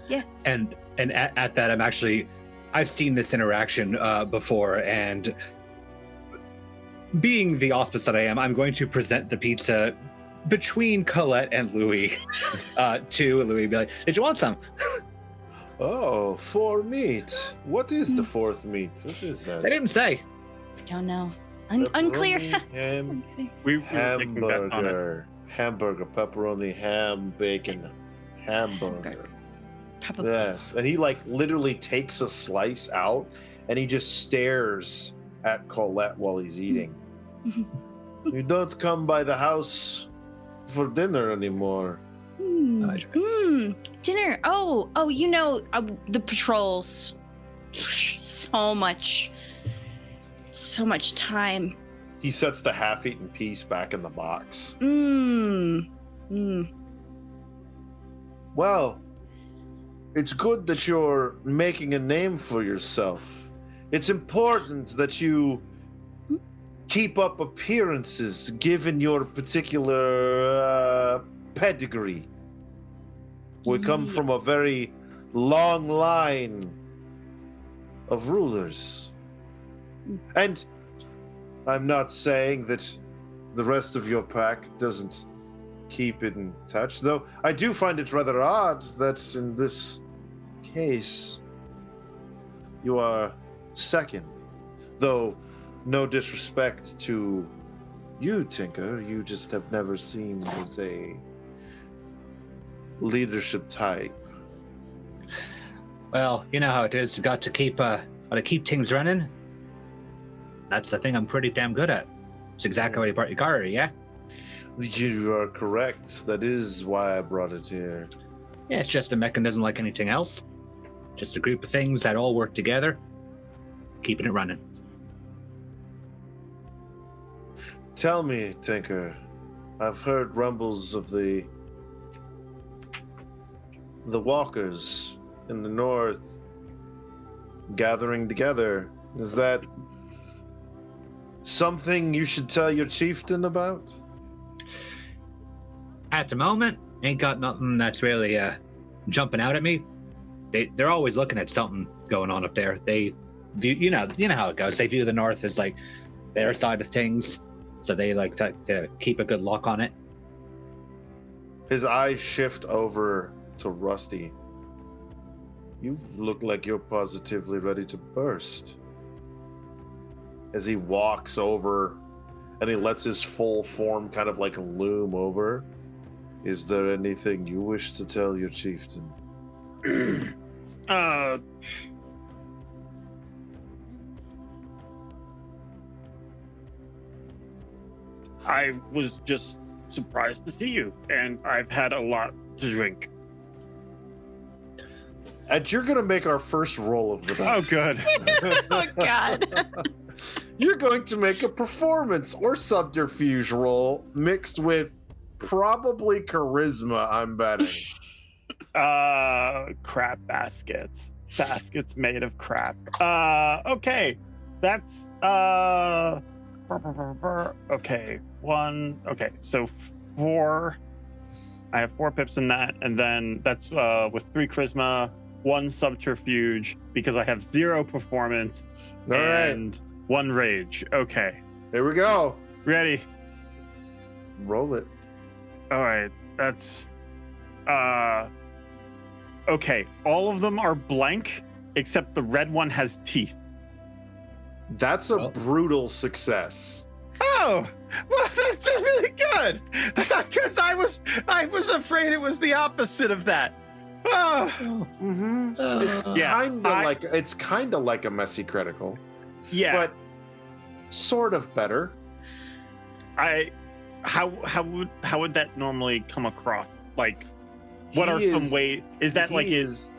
D: Yes.
C: And at that, I've seen this interaction before, and being the auspice that I am, I'm going to present the pizza between Colette and Louis to Louis. Be like, "Did you want some?"
A: Oh, 4 meat. What is the 4th meat? What is that?
C: They didn't say.
D: I don't know. Unclear.
A: Ham,
B: We were taking bets on it.
A: hamburger, pepperoni, ham, bacon, hamburger.
D: Probably.
A: Yes, and he like literally takes a slice out, and he just stares at Colette while he's eating. You don't come by the house for dinner anymore.
D: Dinner. Oh, the patrols. So much time.
A: He sets the half-eaten piece back in the box. Well, it's good that you're making a name for yourself. It's important that you keep up appearances given your particular pedigree. We come from a very long line of rulers. And I'm not saying that the rest of your pack doesn't keep in touch, though I do find it rather odd that in this case you are second. Though no disrespect to you, Tinker, you just have never seemed as a leadership type.
C: Well, you know how it is. You got to keep things running. That's the thing I'm pretty damn good at. It's exactly why you brought your car, yeah?
A: You are correct. That is why I brought it here.
C: Yeah, it's just a mechanism like anything else. Just a group of things that all work together, keeping it running.
A: Tell me, Tinker, I've heard rumbles of the walkers in the north gathering together. Is that something you should tell your chieftain about?
C: At the moment, ain't got nothing that's really jumping out at me. They're always looking at something going on up there. They view, you know how it goes. They view the north as like their side of things, so they like to keep a good lock on it.
A: His eyes shift over to Rusty. You look like you're positively ready to burst. As he walks over and he lets his full form kind of like loom over. Is there anything you wish to tell your chieftain?
B: I was just surprised to see you, and I've had a lot to drink.
A: And you're going to make our first roll of the night.
B: Oh, good.
D: Oh, God.
A: You're going to make a performance or subterfuge roll mixed with probably charisma, I'm betting.
B: Crap baskets. Baskets made of crap. Okay. That's, okay. Okay, so 4. I have 4 pips in that, and then that's with 3 charisma, 1 subterfuge, because I have 0 performance,
A: All
B: and
A: right.
B: 1 rage. Okay.
A: Here we go.
B: Ready?
A: Roll it.
B: All right. That's okay. All of them are blank except the red one has teeth.
A: That's a brutal success.
B: Oh, well, that's really good. Because I was afraid it was the opposite of that. Oh.
A: Mm-hmm. It's kind of like a messy critical.
B: Yeah.
A: But sort of better.
B: How would that normally come across? Like, what are some ways? Is that like
A: is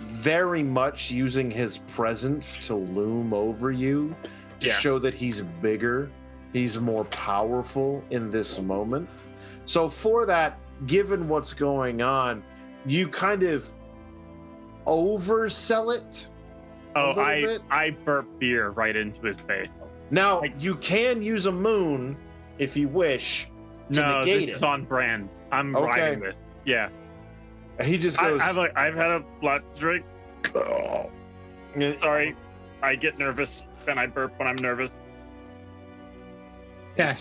A: very much using his presence to loom over you to show that he's bigger, he's more powerful in this moment. So for that, given what's going on, you kind of oversell it.
B: I burp beer right into his face.
A: Now, you can use a moon if you wish to negate
B: this is on brand. I'm riding this. Yeah.
A: He just goes.
B: I've had a lot to drink. Sorry, I get nervous and I burp when I'm nervous.
C: Yeah,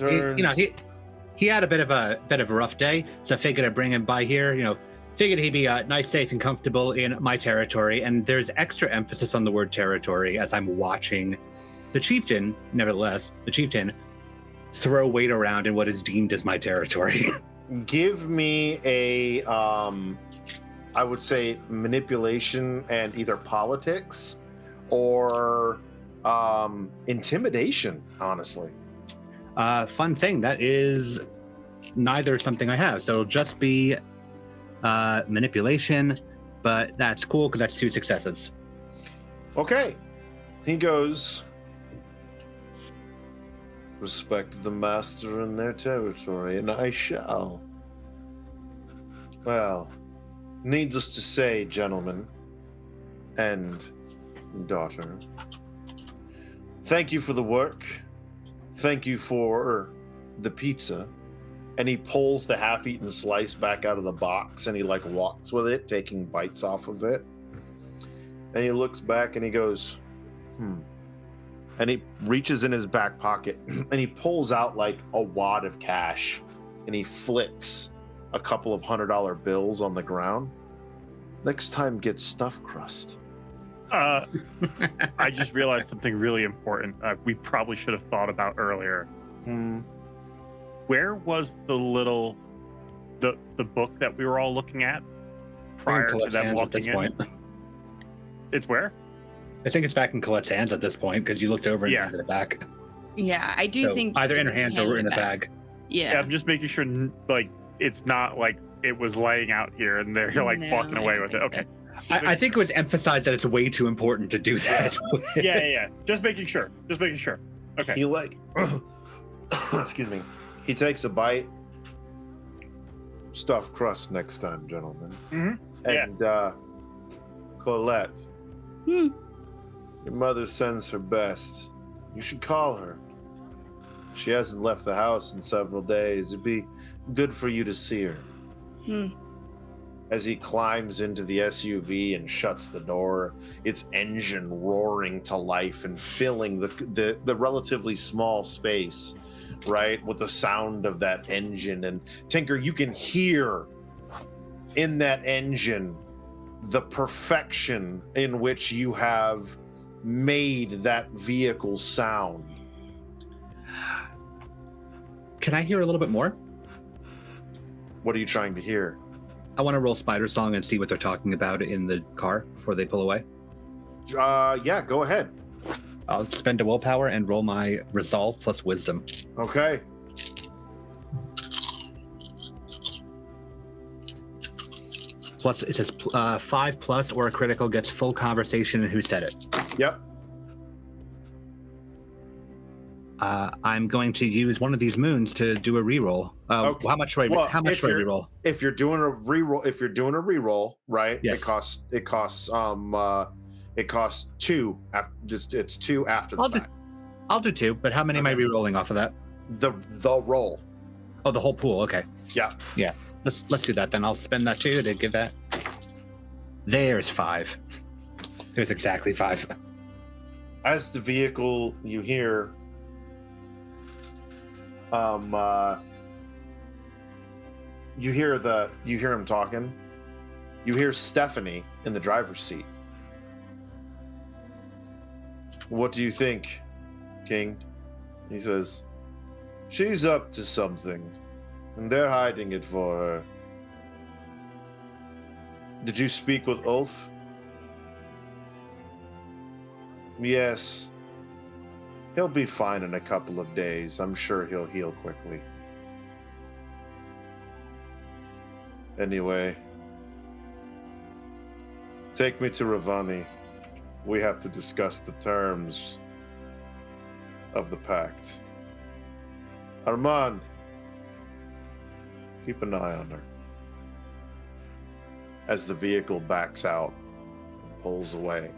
C: he had a bit of a rough day, so I figured I'd bring him by here. Figured he'd be nice, safe, and comfortable in my territory. And there's extra emphasis on the word territory as I'm watching the chieftain, throw weight around in what is deemed as my territory.
A: Give me a, I would say, manipulation and either politics or intimidation, honestly.
C: Fun thing, that is neither something I have. So it'll just be manipulation, but that's cool because that's 2 successes.
A: Okay. He goes, Respect the master and their territory, and I shall. Well, needless to say, gentlemen and daughter, thank you for the work. Thank you for the pizza. And he pulls the half-eaten slice back out of the box and he like walks with it, taking bites off of it. And he looks back and he goes, And he reaches in his back pocket and he pulls out like a wad of cash and he flicks a couple of $100 bills on the ground. Next time, get stuffed crust.
B: I just realized something really important we probably should have thought about earlier. Where was the book that we were all looking at prior to them walking in?
C: Point.
B: It's where?
C: I think it's back in Colette's hands at this point because you looked over and handed it back.
D: Yeah, I do think
C: either in her hands or in the bag.
D: Yeah,
B: I'm just making sure like it's not like it was laying out here and they're like walking away with it. Okay.
C: I think it was emphasized that it's way too important to do that.
B: Yeah. Just making sure. Okay.
A: He excuse me. He takes a bite. Stuffed crust next time, gentlemen. And Colette, your mother sends her best. You should call her. She hasn't left the house in several days. It'd be good for you to see her. As he climbs into the SUV and shuts the door, its engine roaring to life and filling the relatively small space, right, with the sound of that engine. And Tinker, you can hear in that engine the perfection in which you have made that vehicle sound.
C: Can I hear a little bit more?
A: What are you trying to hear?
C: I want to roll Spider Song and see what they're talking about in the car before they pull away.
A: Yeah, go ahead.
C: I'll spend a willpower and roll my resolve plus wisdom.
A: Okay.
C: Plus, it says 5 plus or a critical gets full conversation and who said it.
A: Yep.
C: I'm going to use one of these moons to do a reroll.
A: Okay.
C: How much do I reroll?
A: If you're doing a reroll, right?
C: Yes.
A: It costs 2. It's 2 after the fact.
C: I'll do 2, but how many am I rerolling off of that?
A: The roll.
C: Oh, the whole pool. Okay.
A: Yeah.
C: Let's do that then. I'll spend that 2 to give that. There's 5. There's exactly 5.
A: As the vehicle, you hear you hear him talking. You hear Stephanie in the driver's seat. What do you think, King? He says, she's up to something, and they're hiding it for her. Did you speak with Ulf? Yes. He'll be fine in a couple of days. I'm sure he'll heal quickly. Anyway, take me to Ravani. We have to discuss the terms of the pact. Armand, keep an eye on her. As the vehicle backs out and pulls away.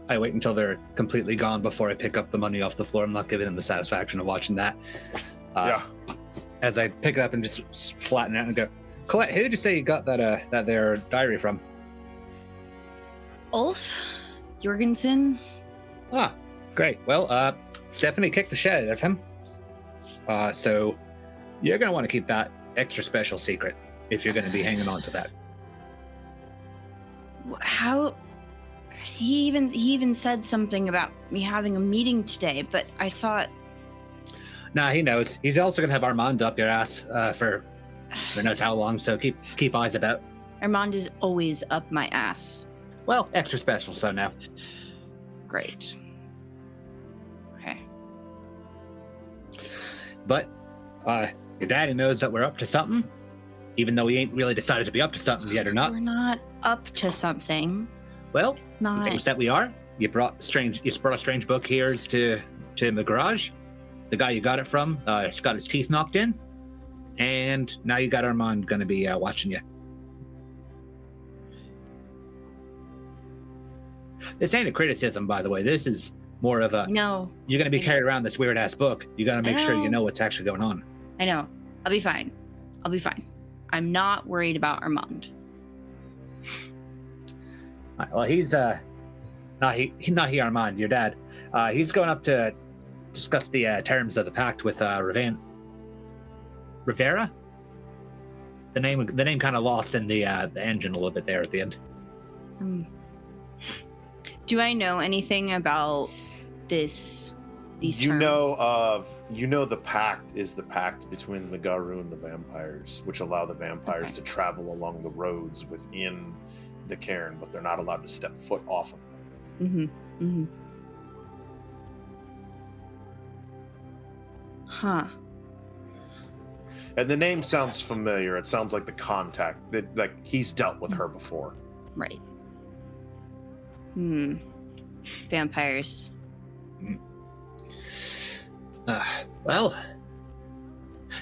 C: I wait until they're completely gone before I pick up the money off the floor. I'm not giving them the satisfaction of watching that. As I pick it up and just flatten it out and go, Colette, who did you say you got that their diary from?
D: Ulf Jorgensen.
C: Ah, great. Well, Stephanie kicked the shit out of him. So you're going to want to keep that extra special secret if you're going to be hanging on to that.
D: How? He even said something about me having a meeting today, but I thought...
C: Nah, he knows. He's also going to have Armand up your ass for who knows how long, so keep eyes about.
D: Armand is always up my ass.
C: Well, extra special, so now.
D: Great. Okay.
C: But your daddy knows that we're up to something, even though he ain't really decided to be up to something yet or not.
D: We're not up to something.
C: Well,
D: Not.
C: he thinks that we are. You brought a strange book here to the garage. The guy you got it from has got his teeth knocked in, and now you got Armand going to be watching you. This ain't a criticism, by the way. This is more of a
D: No.
C: You're going to be carried around this weird ass book. You got to make sure you know what's actually going on.
D: I know. I'll be fine. I'm not worried about Armand.
C: All right, well, he's not he Armand, your dad. He's going up to discuss the terms of the pact with Rivera. The name kind of lost in the engine a little bit there at the end.
D: Do I know anything about these terms?
A: You know the pact is the pact between the Garou and the vampires, which allow the vampires to travel along the roads within the cairn, but they're not allowed to step foot off of them.
D: Huh.
A: And the name sounds familiar. It sounds like the contact that like he's dealt with her before.
D: Right. Vampires.
C: Well,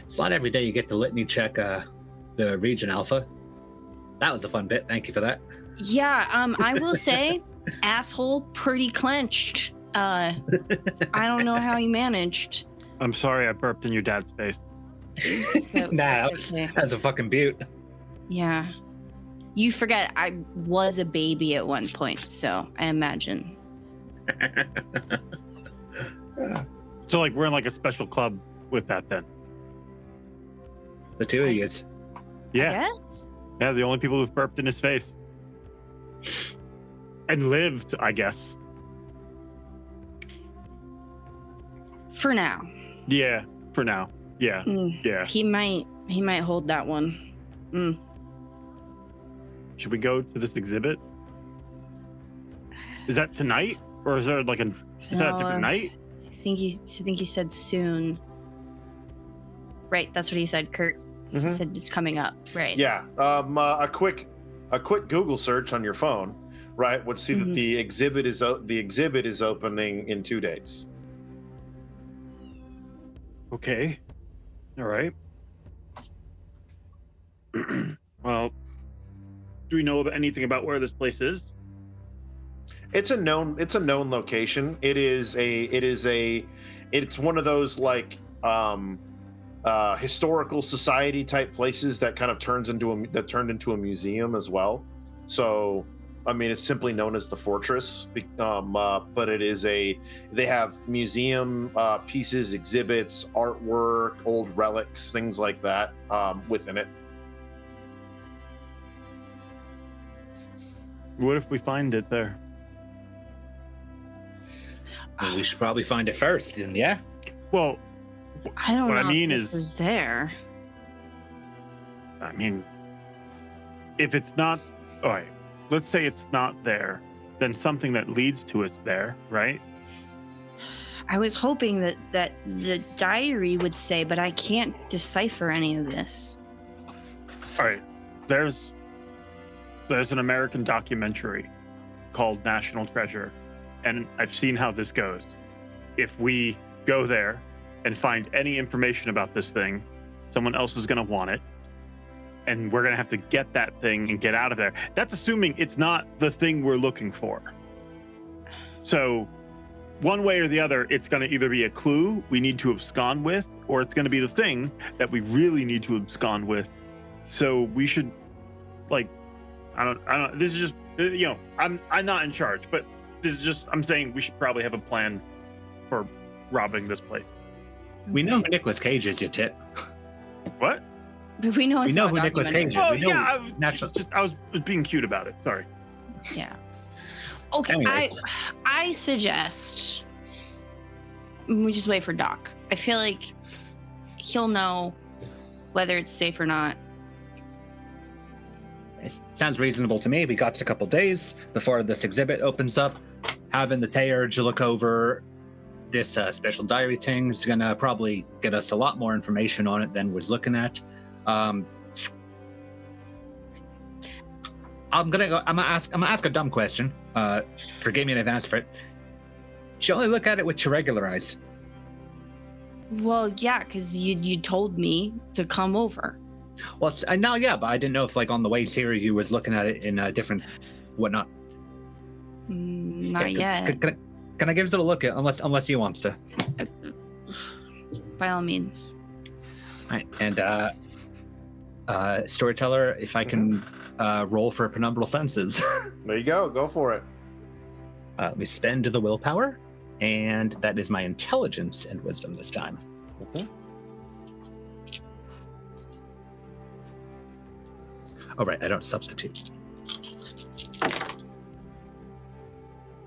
C: it's not every day you get to litany check the region alpha. That was a fun bit. Thank you for that.
D: Yeah, I will say, asshole pretty clenched. I don't know how he managed.
B: I'm sorry I burped in your dad's face.
D: So,
C: Nah,
D: okay.
C: that's a fucking beaut.
D: Yeah. You forget I was a baby at one point, so I imagine.
B: So like we're in like a special club with that then.
C: The two of you.
B: Yeah.
D: Yes?
B: Yeah, the only people who've burped in his face. And lived, I guess.
D: For now.
B: Yeah, for now. Yeah. Yeah.
D: He might hold that one.
B: Should we go to this exhibit? Is that tonight? Or is there like is that a different night?
D: I think he said soon. Right, that's what he said, Kurt. He said it's coming up. Right.
A: Yeah. A quick Google search on your phone, right, would see that the exhibit is opening in 2 days.
B: Okay. All right. Well, do we know anything about where this place is?
A: It's a known location. It's one of those like historical society type places that kind of turned into a museum as well. So I mean, it's simply known as the Fortress, but they have museum pieces, exhibits, artwork, old relics, things like that within it.
B: What if we find it there?
C: Well, we should probably find it first, and yeah.
B: Well,
D: I don't know
B: what I mean
D: if this is there.
B: I mean, if it's not, all right, let's say it's not there, then something that leads to it's there, right?
D: I was hoping that the diary would say, but I can't decipher any of this.
B: All right, there's an American documentary called National Treasure, and I've seen how this goes. If we go there and find any information about this thing, someone else is going to want it, and we're going to have to get that thing and get out of there. That's assuming it's not the thing we're looking for. So one way or the other, it's going to either be a clue we need to abscond with, or it's going to be the thing that we really need to abscond with. So we should, like, I don't, this is just, I'm not in charge, but this is just, I'm saying we should probably have a plan for robbing this place.
C: We know who Nicolas Cage is, you tit.
B: What?
D: But we know it's not
C: who Nicolas Cage is.
B: Oh,
C: We know
B: yeah, I was being cute about it. Sorry.
D: Yeah. Okay,
C: Anyways.
D: I suggest we just wait for Doc. I feel like he'll know whether it's safe or not.
C: It sounds reasonable to me. We got a couple days before this exhibit opens up. Having the Tayarge look over this special diary thing is gonna probably get us a lot more information on it than we're looking at. I'm gonna ask a dumb question. forgive me in advance for it. You should only look at it with your regular eyes.
D: Well, yeah, because you told me to come over.
C: Well, now, yeah, but I didn't know if, like, on the way here, you was looking at it in a different whatnot.
D: Not yet.
C: Can I give it a look at, unless you wants to?
D: By all means.
C: All right, and storyteller, if I can roll for penumbral senses.
A: There you go for it.
C: Let me spend the willpower, and that is my intelligence and wisdom this time. Oh, right, I don't substitute.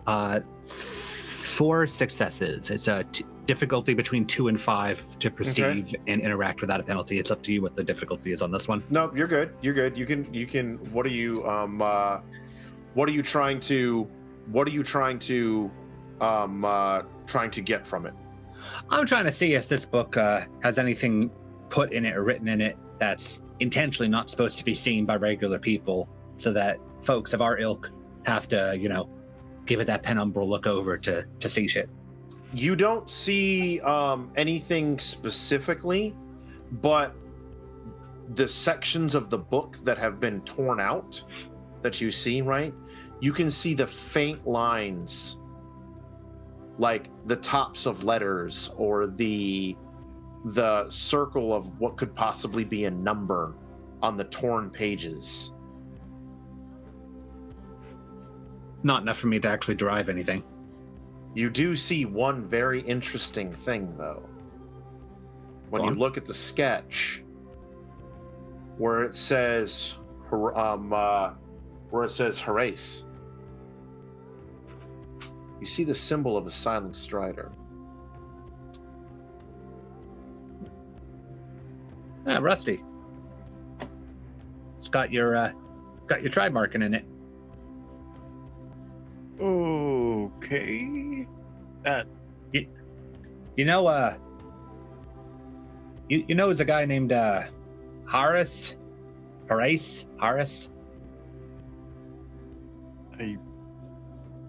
C: 4 successes. It's a difficulty between 2 and 5 to perceive and interact without a penalty. It's up to you what the difficulty is on this one.
A: No, you're good. You're good. You can. What are you trying to get from it?
C: I'm trying to see if this book has anything put in it or written in it that's intentionally not supposed to be seen by regular people, so that folks of our ilk have to, give it that penumbral look over to see shit.
A: You don't see anything specifically, but the sections of the book that have been torn out that you see, right? You can see the faint lines, like the tops of letters or the circle of what could possibly be a number on the torn pages.
C: Not enough for me to actually derive anything.
A: You do see one very interesting thing, though. When you look at the sketch, where it says Horace, you see the symbol of a silent strider.
C: Ah, Rusty. It's got your tribe marking in it.
B: Okay.
C: You know there's a guy named Horace.
B: I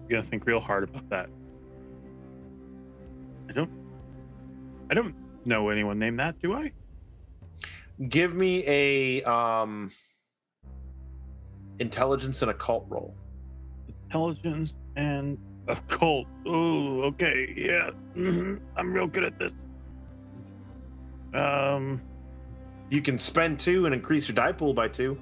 B: gotta think real hard about that. I don't know anyone named that, do I?
A: Give me a intelligence and occult roll.
B: Intelligence and occult. Oh, okay, yeah. I'm real good at this.
A: You can spend 2 and increase your die pool by 2.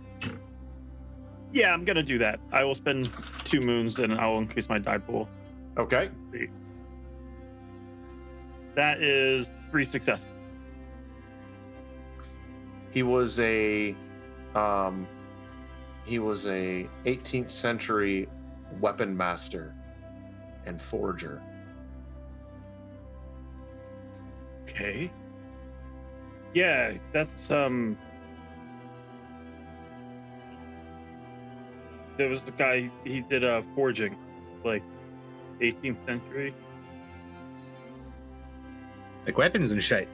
B: Yeah, I'm gonna do that. I will spend 2 moons and I will increase my die pool.
A: Okay.
B: Let's see. That is 3 successes.
A: He was a 18th century weapon master and forger.
B: Okay. Yeah, that's there was the guy, he did forging, like 18th century.
C: Like weapons and shit.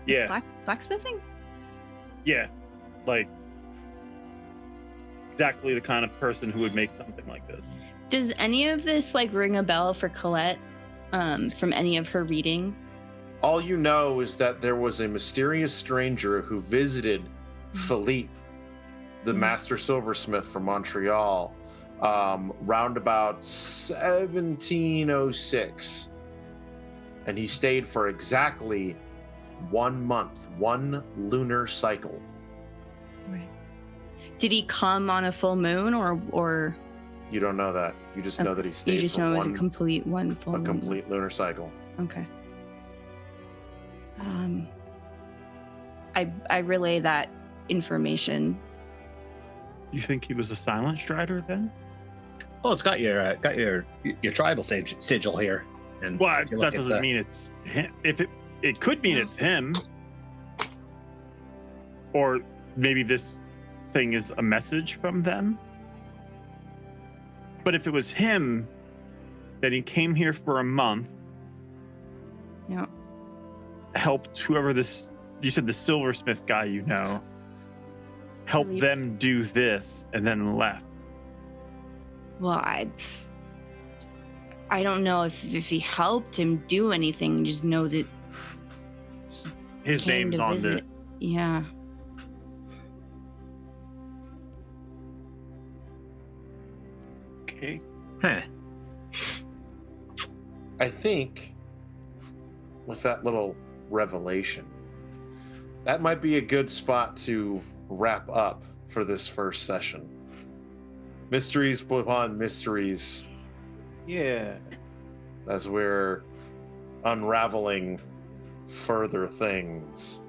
B: Yeah.
D: Blacksmithing?
B: Yeah. Like exactly the kind of person who would make something like this.
D: Does any of this ring a bell for Colette from any of her reading?
A: All you know is that there was a mysterious stranger who visited Philippe, the master silversmith from Montreal, round about 1706. And he stayed for exactly 1 month, 1 lunar cycle.
D: Right. Did he come on a full moon or?
A: You don't know that. You just know that he stayed.
D: You just
A: for
D: know it was a complete
A: complete lunar cycle.
D: Okay. I relay that information.
B: You think he was a silent strider then?
C: Well, it's got your tribal sigil here. And
B: well, that doesn't mean it's him. If it could mean it's him, or maybe this thing is a message from them. But if it was him, then he came here for a month.
D: Yeah.
B: Helped whoever you said the silversmith guy, helped them do this and then left.
D: Well, I don't know if he helped him do anything. Just know that
B: His
D: came
B: name's
D: to
B: on
D: visit. Yeah.
B: Okay.
C: Huh.
A: I think with that little revelation, that might be a good spot to wrap up for this first session. Mysteries upon mysteries
E: Yeah.
A: as we're unraveling further things.